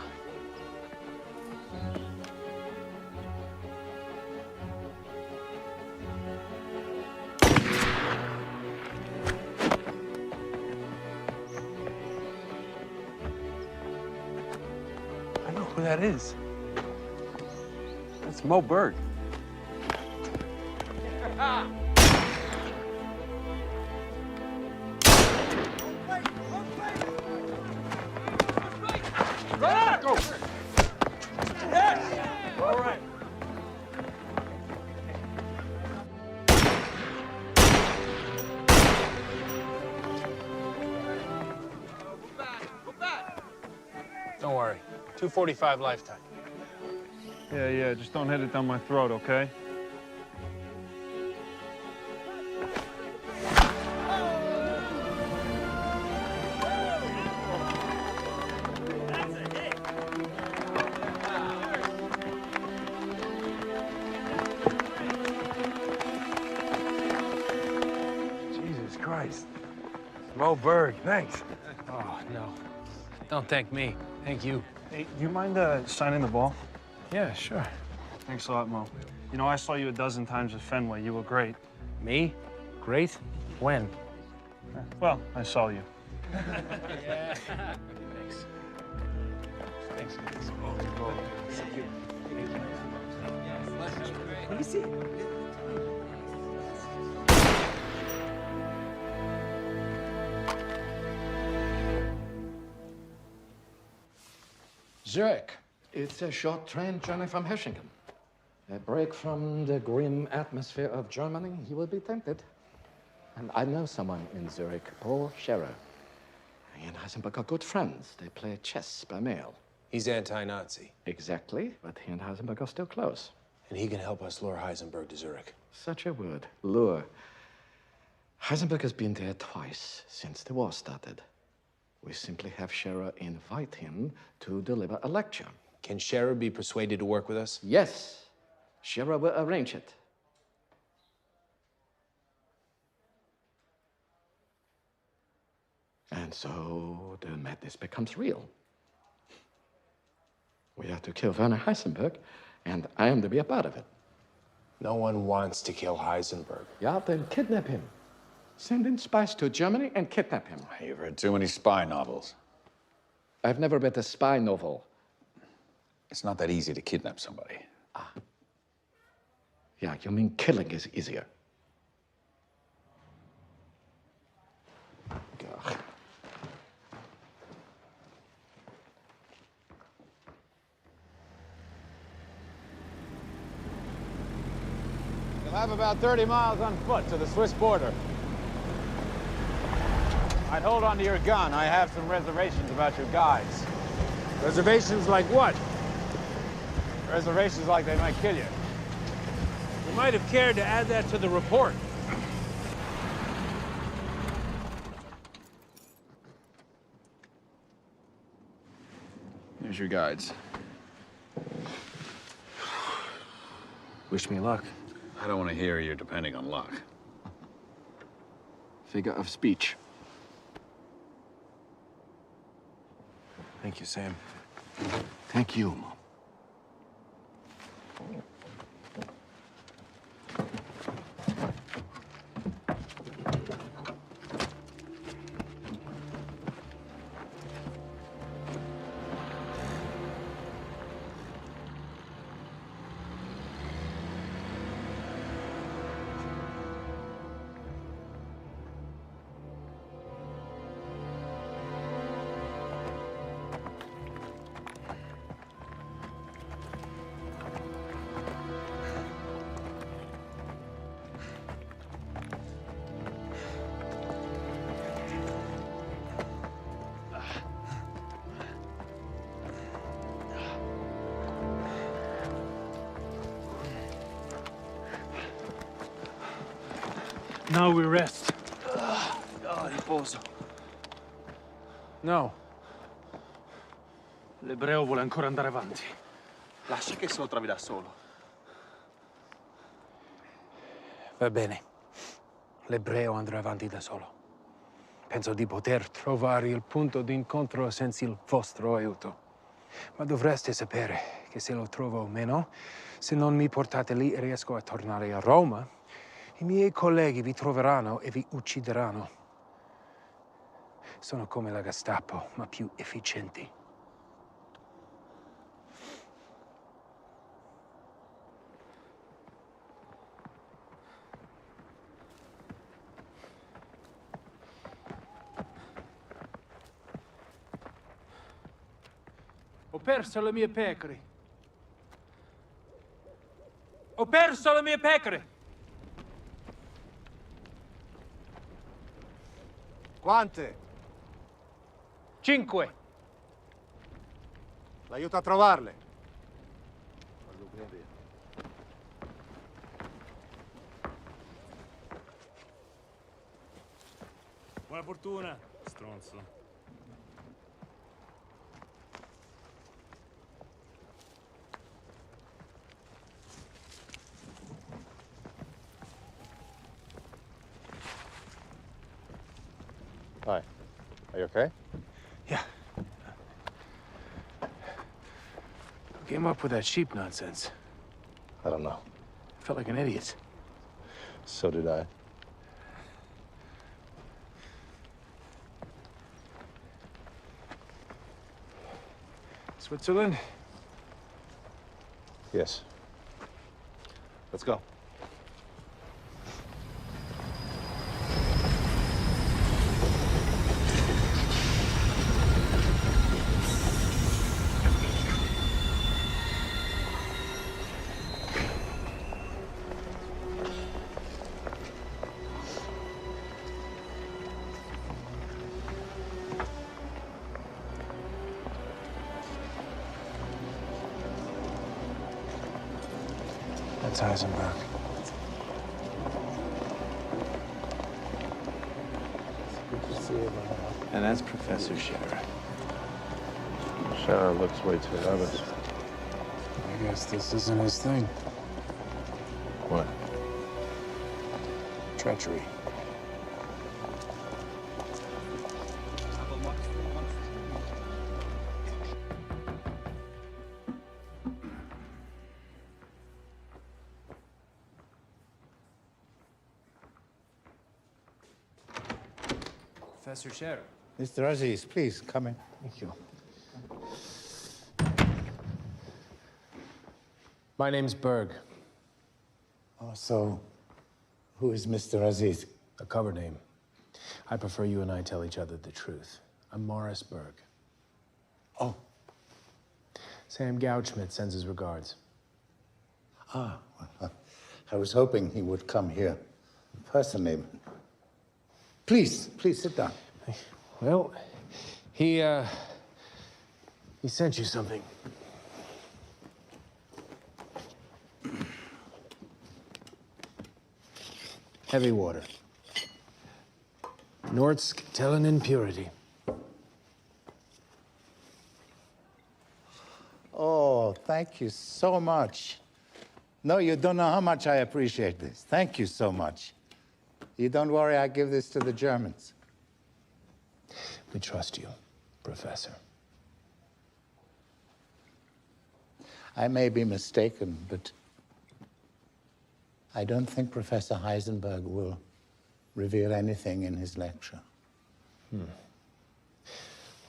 I know who that is. That's Mo Berg. Go! Yes! All right. Don't worry. 245 lifetime. Yeah, just don't hit it down my throat, okay? Mo Berg, thanks. Oh, no. Don't thank me. Thank you. Hey, do you mind signing the ball? Yeah, sure. Thanks a lot, Mo. You know, I saw you a dozen times at Fenway. You were great. Me? Great? When? Well, I saw you. Yeah. Thanks. Thanks, guys. Thank you. Let me see. Zurich. It's a short train journey from Hechingen. A break from the grim atmosphere of Germany, you will be tempted. And I know someone in Zurich, Paul Scherer. He and Heisenberg are good friends. They play chess by mail. He's anti-Nazi. Exactly, but he and Heisenberg are still close. And he can help us lure Heisenberg to Zurich. Such a word, lure. Heisenberg has been there twice since the war started. We simply have Scherer invite him to deliver a lecture. Can Scherer be persuaded to work with us? Yes. Scherer will arrange it. And so the madness becomes real. We have to kill Werner Heisenberg, and I am to be a part of it. No one wants to kill Heisenberg. Yeah, then kidnap him. Send in spies to Germany and kidnap him. You've read too many spy novels. I've never read a spy novel. It's not that easy to kidnap somebody. Ah. Yeah, you mean killing is easier. God. You'll have about 30 miles on foot to the Swiss border. I'd hold on to your gun. I have some reservations about your guides. Reservations like what? Reservations like they might kill you. You might have cared to add that to the report. Here's your guides. Wish me luck. I don't want to hear you're depending on luck. Figure of speech. Thank you, Sam. Thank you, Mom. Now we rest. Riposo. No. L'ebreo vuole ancora andare avanti. Lascia che se lo trovi da solo. Va bene. L'ebreo andrà avanti da solo. Penso di poter trovare il punto d'incontro senza il vostro aiuto. Ma dovreste sapere che se lo trovo o meno, se non mi portate lì e riesco a tornare a Roma, i miei colleghi vi troveranno e vi uccideranno. Sono come la Gestapo, ma più efficienti. Ho perso le mie pecore. Ho perso le mie pecore. Quante? 5. L'aiuto a trovarle. Buona fortuna, stronzo. Hi. Are you okay? Yeah. Who came up with that sheep nonsense? I don't know. I felt like an idiot. So did I. Switzerland? Yes. Let's go. That's Heisenberg. And that's Professor Scherer. Scherer looks way too nervous. I guess this isn't his thing. What? Treachery. Professor Scherer. Mr. Aziz, please come in. Thank you. My name's Berg. Oh, so who is Mr. Aziz? A cover name. I prefer you and I tell each other the truth. I'm Morris Berg. Oh. Sam Gouchschmidt sends his regards. Ah, I was hoping he would come here personally. Please sit down. Well, he sent you something. Heavy water. Norsk Tellinin purity. Oh, thank you so much. No, you don't know how much I appreciate this. Thank you so much. You don't worry, I give this to the Germans. We trust you, Professor. I may be mistaken, but I don't think Professor Heisenberg will reveal anything in his lecture. Well,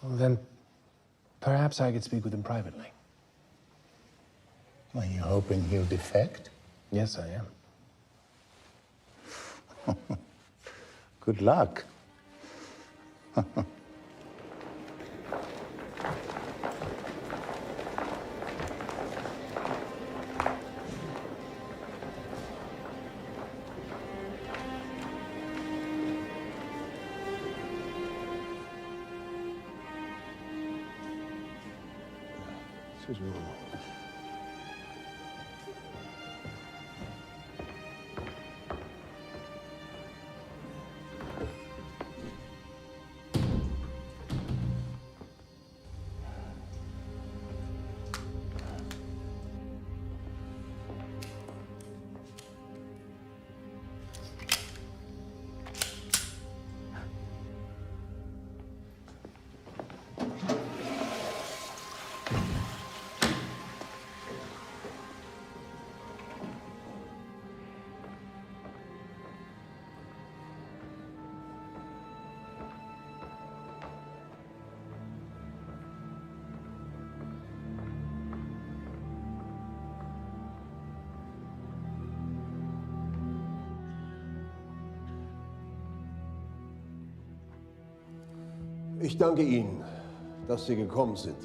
then, perhaps I could speak with him privately. Are you hoping he'll defect? Yes, I am. Good luck. Excuse me. Ich danke Ihnen, dass Sie gekommen sind.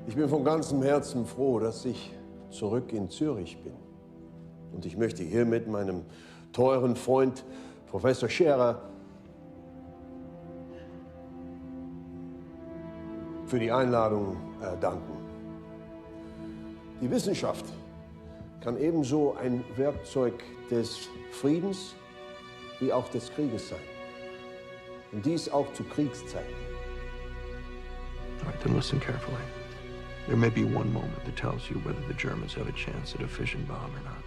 Ich bin von ganzem Herzen froh, dass ich zurück in Zürich bin. Und ich möchte hiermit meinem teuren Freund Professor Scherer für die Einladung danken. Die Wissenschaft kann ebenso ein Werkzeug des Friedens wie auch des Krieges sein. Und dies auch zu Kriegszeiten. All right, then listen carefully. There may be one moment that tells you whether the Germans have a chance at a fission bomb or not.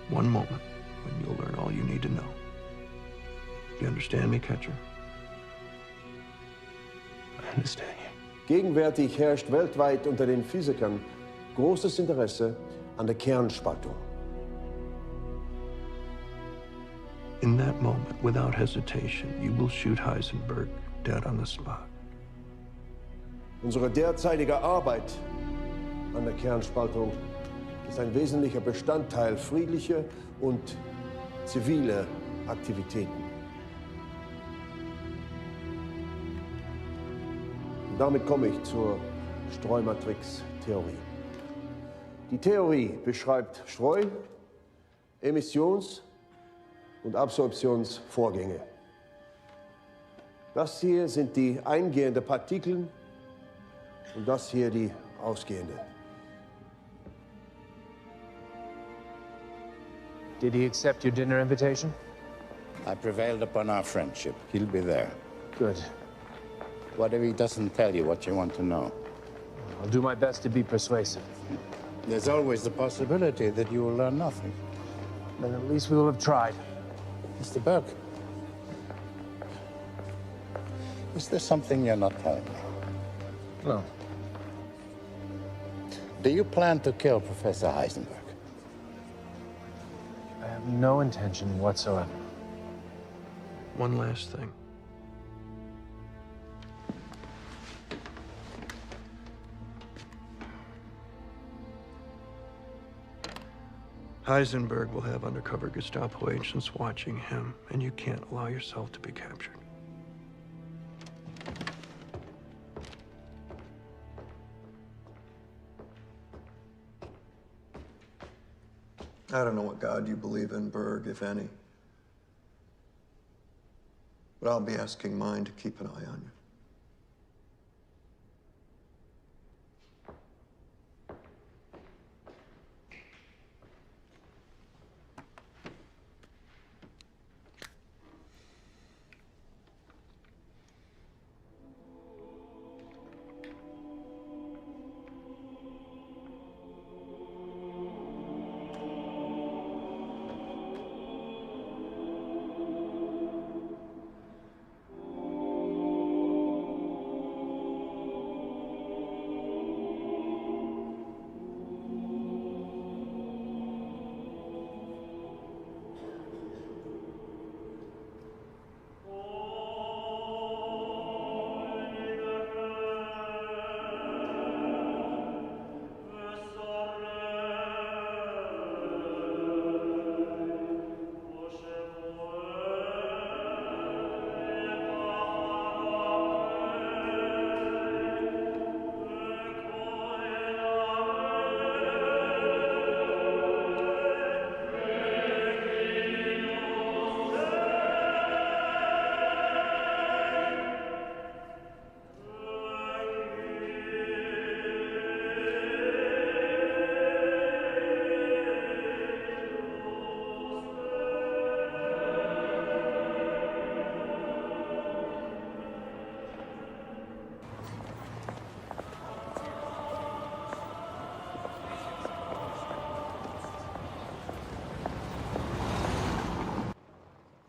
One moment when you'll learn all you need to know. You understand me, Catcher? I understand you. Gegenwärtig herrscht weltweit unter den Physikern großes Interesse an der Kernspaltung. In that moment, without hesitation, you will shoot Heisenberg dead on the spot. Unsere derzeitige Arbeit an der Kernspaltung ist ein wesentlicher Bestandteil friedlicher und ziviler Aktivitäten. Und damit komme ich zur Streumatrix-Theorie. Die Theorie beschreibt Streu-, Emissions- und Absorptionsvorgänge. Das hier sind die eingehenden Partikel und das hier die ausgehende. Did he accept your dinner invitation? I prevailed upon our friendship. He'll be there. Good. What if he doesn't tell you what you want to know? I'll do my best to be persuasive. There's always the possibility that you will learn nothing. Then at least we will have tried. Mr. Burke, is there something you're not telling me? No. Do you plan to kill Professor Heisenberg? I have no intention whatsoever. One last thing. Heisenberg will have undercover Gestapo agents watching him, and you can't allow yourself to be captured. I don't know what God you believe in, Berg, if any. But I'll be asking mine to keep an eye on you.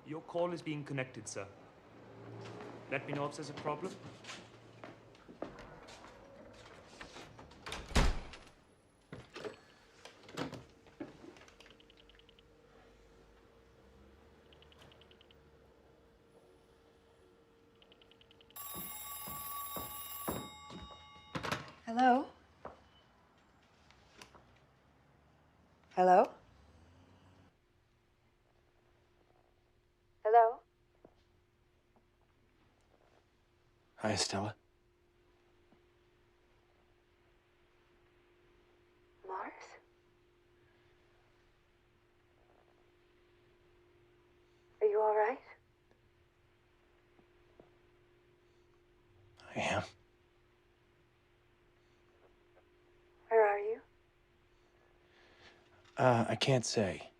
Your call is being connected, sir. Let me know if there's a problem. Hello? Hello? Hello? Hi, Stella. Mars? Are you all right? I am. Where are you? I can't say.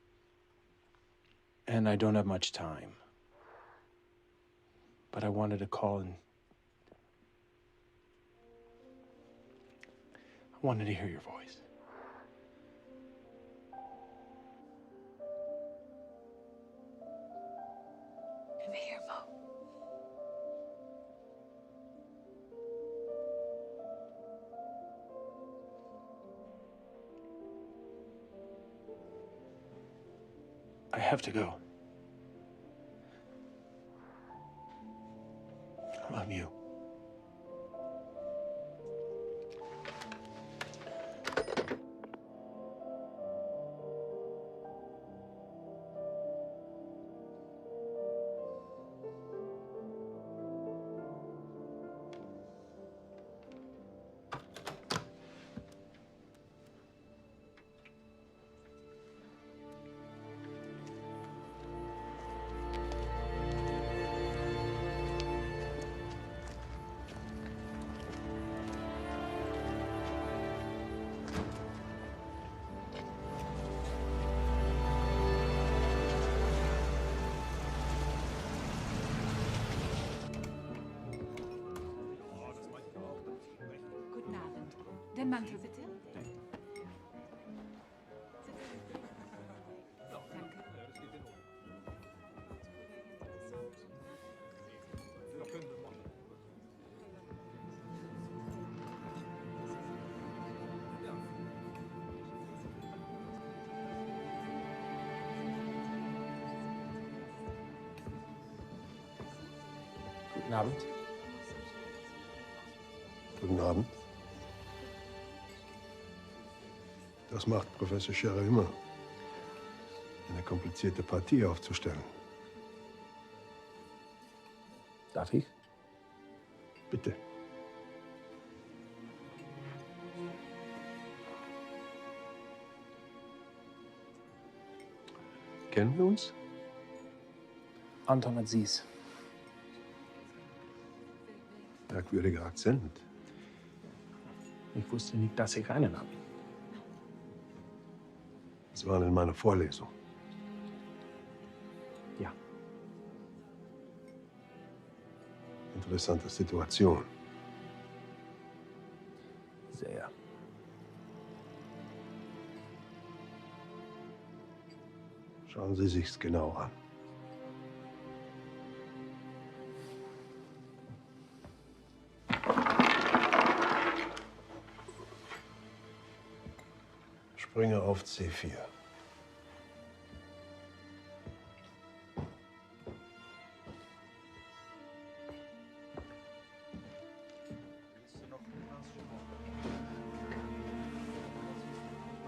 And I don't have much time. But I wanted to call and... I wanted to hear your voice. Over here, Mo. I have to go. I love you. Guten Abend. Den Mantel bitte. Guten Abend. Guten Abend. Das macht Professor Scherer immer. Eine komplizierte Partie aufzustellen. Darf ich? Bitte. Kennen wir uns? Anton Aziz. Merkwürdiger Akzent. Ich wusste nicht, dass ich einen habe. Sie waren in meiner Vorlesung. Ja. Interessante Situation. Sehr. Schauen Sie sich's genau an. Springe auf C4.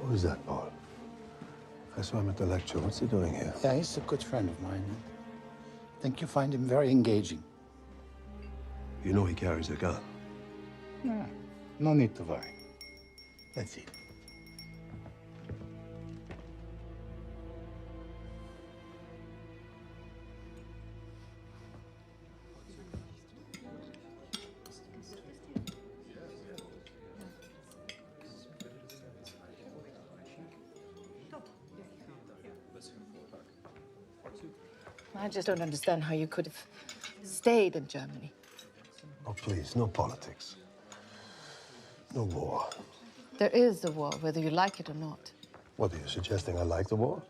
Who is that, Paul? I saw him at the lecture. What's he doing here? Yeah, he's a good friend of mine. I think you find him very engaging. You know he carries a gun. Yeah, no need to worry. Let's see. I just don't understand how you could have stayed in Germany. Oh, please, no politics. No war. There is a war, whether you like it or not. What, are you suggesting I like the war?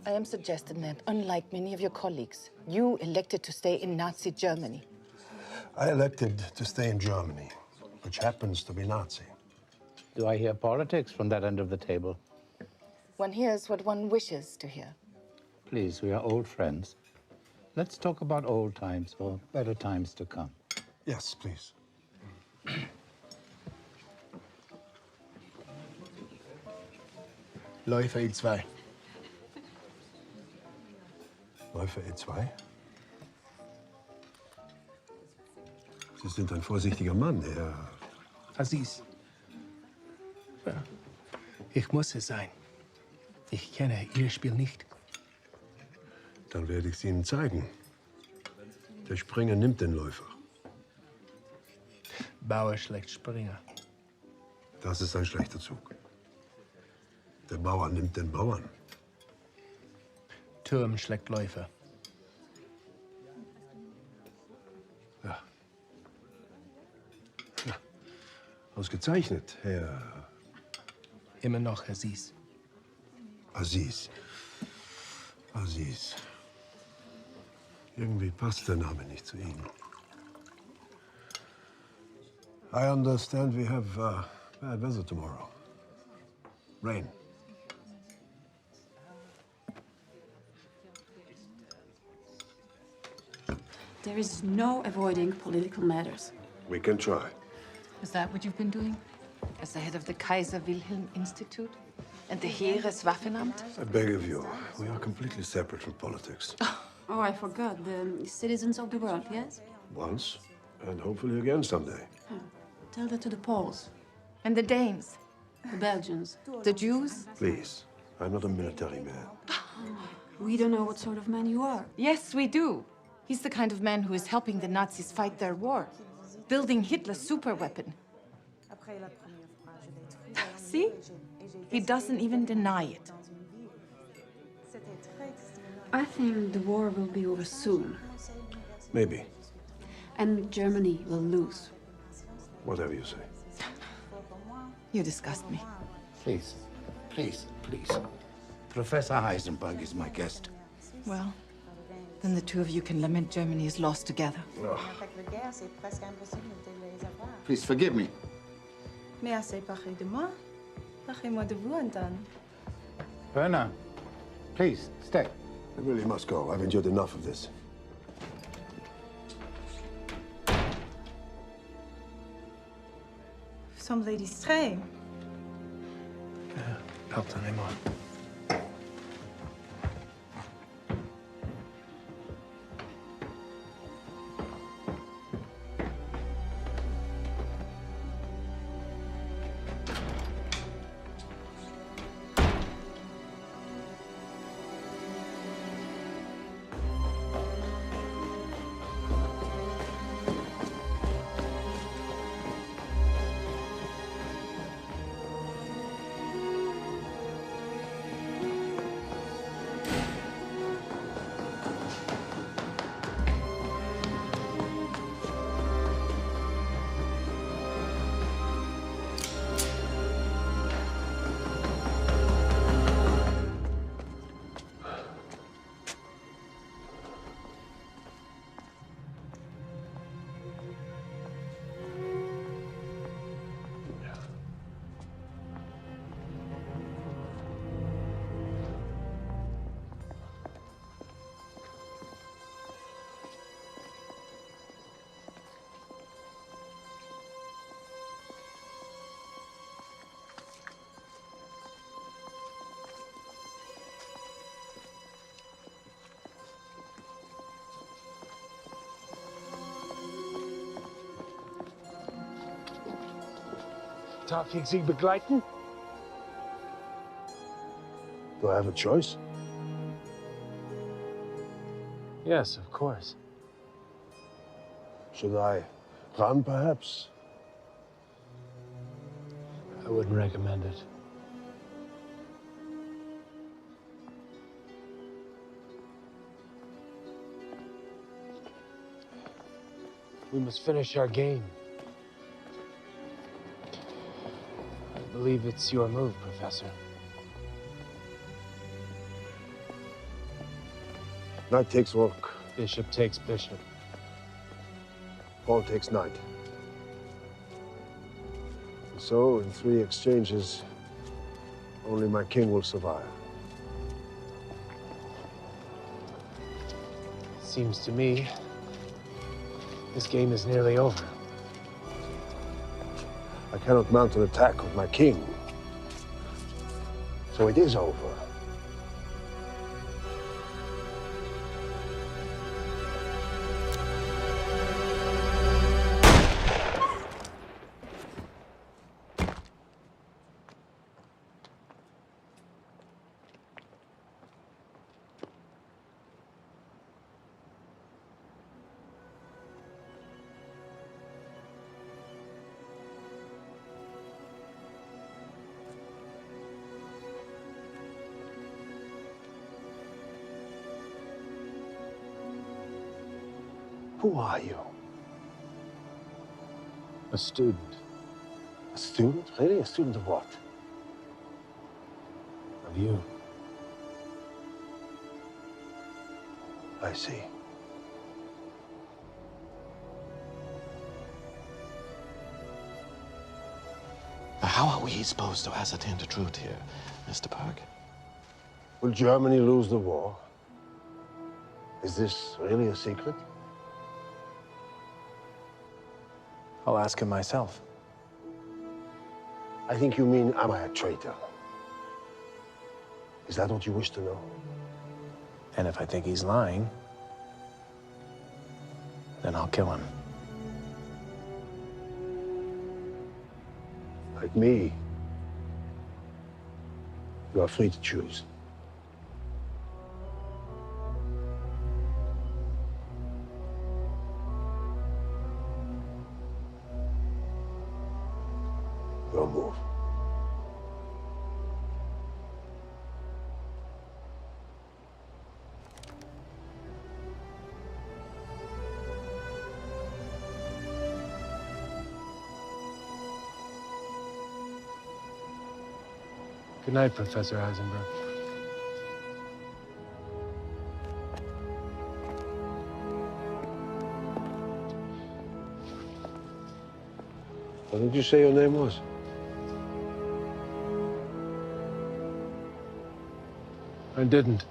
I am suggesting that, unlike many of your colleagues, you elected to stay in Nazi Germany. I elected to stay in Germany, which happens to be Nazi. Do I hear politics from that end of the table? One hears what one wishes to hear. Please, we are old friends. Let's talk about old times or better times to come. Yes, please. Läufer E2. Läufer E2? Sie sind ein vorsichtiger Mann, Herr... Aziz. Ja. Ich muss es sein. Ich kenne Ihr Spiel nicht. Dann werde ich es Ihnen zeigen. Der Springer nimmt den Läufer. Bauer schlägt Springer. Das ist ein schlechter Zug. Der Bauer nimmt den Bauern. Turm schlägt Läufer. Ja. Ja. Ausgezeichnet, Herr... Immer noch Aziz. Aziz. Aziz. Irgendwie passt der Name nicht zu Ihnen. I understand we have bad weather tomorrow. Rain. There is no avoiding political matters. We can try. Is that what you've been doing? As the head of the Kaiser Wilhelm Institute? And the Heereswaffenamt? I beg of you, we are completely separate from politics. Oh, I forgot. The citizens of the world, yes? Once, and hopefully again someday. Tell that to the Poles. And the Danes? The Belgians. The Jews? Please, I'm not a military man. We don't know what sort of man you are. Yes, we do. He's the kind of man who is helping the Nazis fight their war, building Hitler's superweapon. See? He doesn't even deny it. I think the war will be over soon. Maybe. And Germany will lose. Whatever you say. You disgust me. Please, please, please. Professor Heisenberg is my guest. Well, then the two of you can lament Germany is lost together. Please forgive me. Mais assez parlé de moi. Parlez-moi de vous, Anton. Werner, please, stay. I really must go. I've endured enough of this. Vous semblez distrait. Pardonnez-moi. Darf ich Sie begleiten? Do I have a choice? Yes, of course. Should I run, perhaps? I wouldn't recommend it. We must finish our game. I believe it's your move, Professor. Knight takes rook. Bishop takes bishop. Pawn takes knight. And so, in 3 exchanges, only my king will survive. Seems to me this game is nearly over. I cannot mount an attack with my king. So it is over. Who are you? A student. A student? Really? A student of what? Of you. I see. How are we supposed to ascertain the truth here, Mr. Berg? Will Germany lose the war? Is this really a secret? I'll ask him myself. I think you mean, am I a traitor? Is that what you wish to know? And if I think he's lying, then I'll kill him. Like me, you are free to choose. Your move. Good night, Professor Heisenberg. What did you say your name was? I didn't.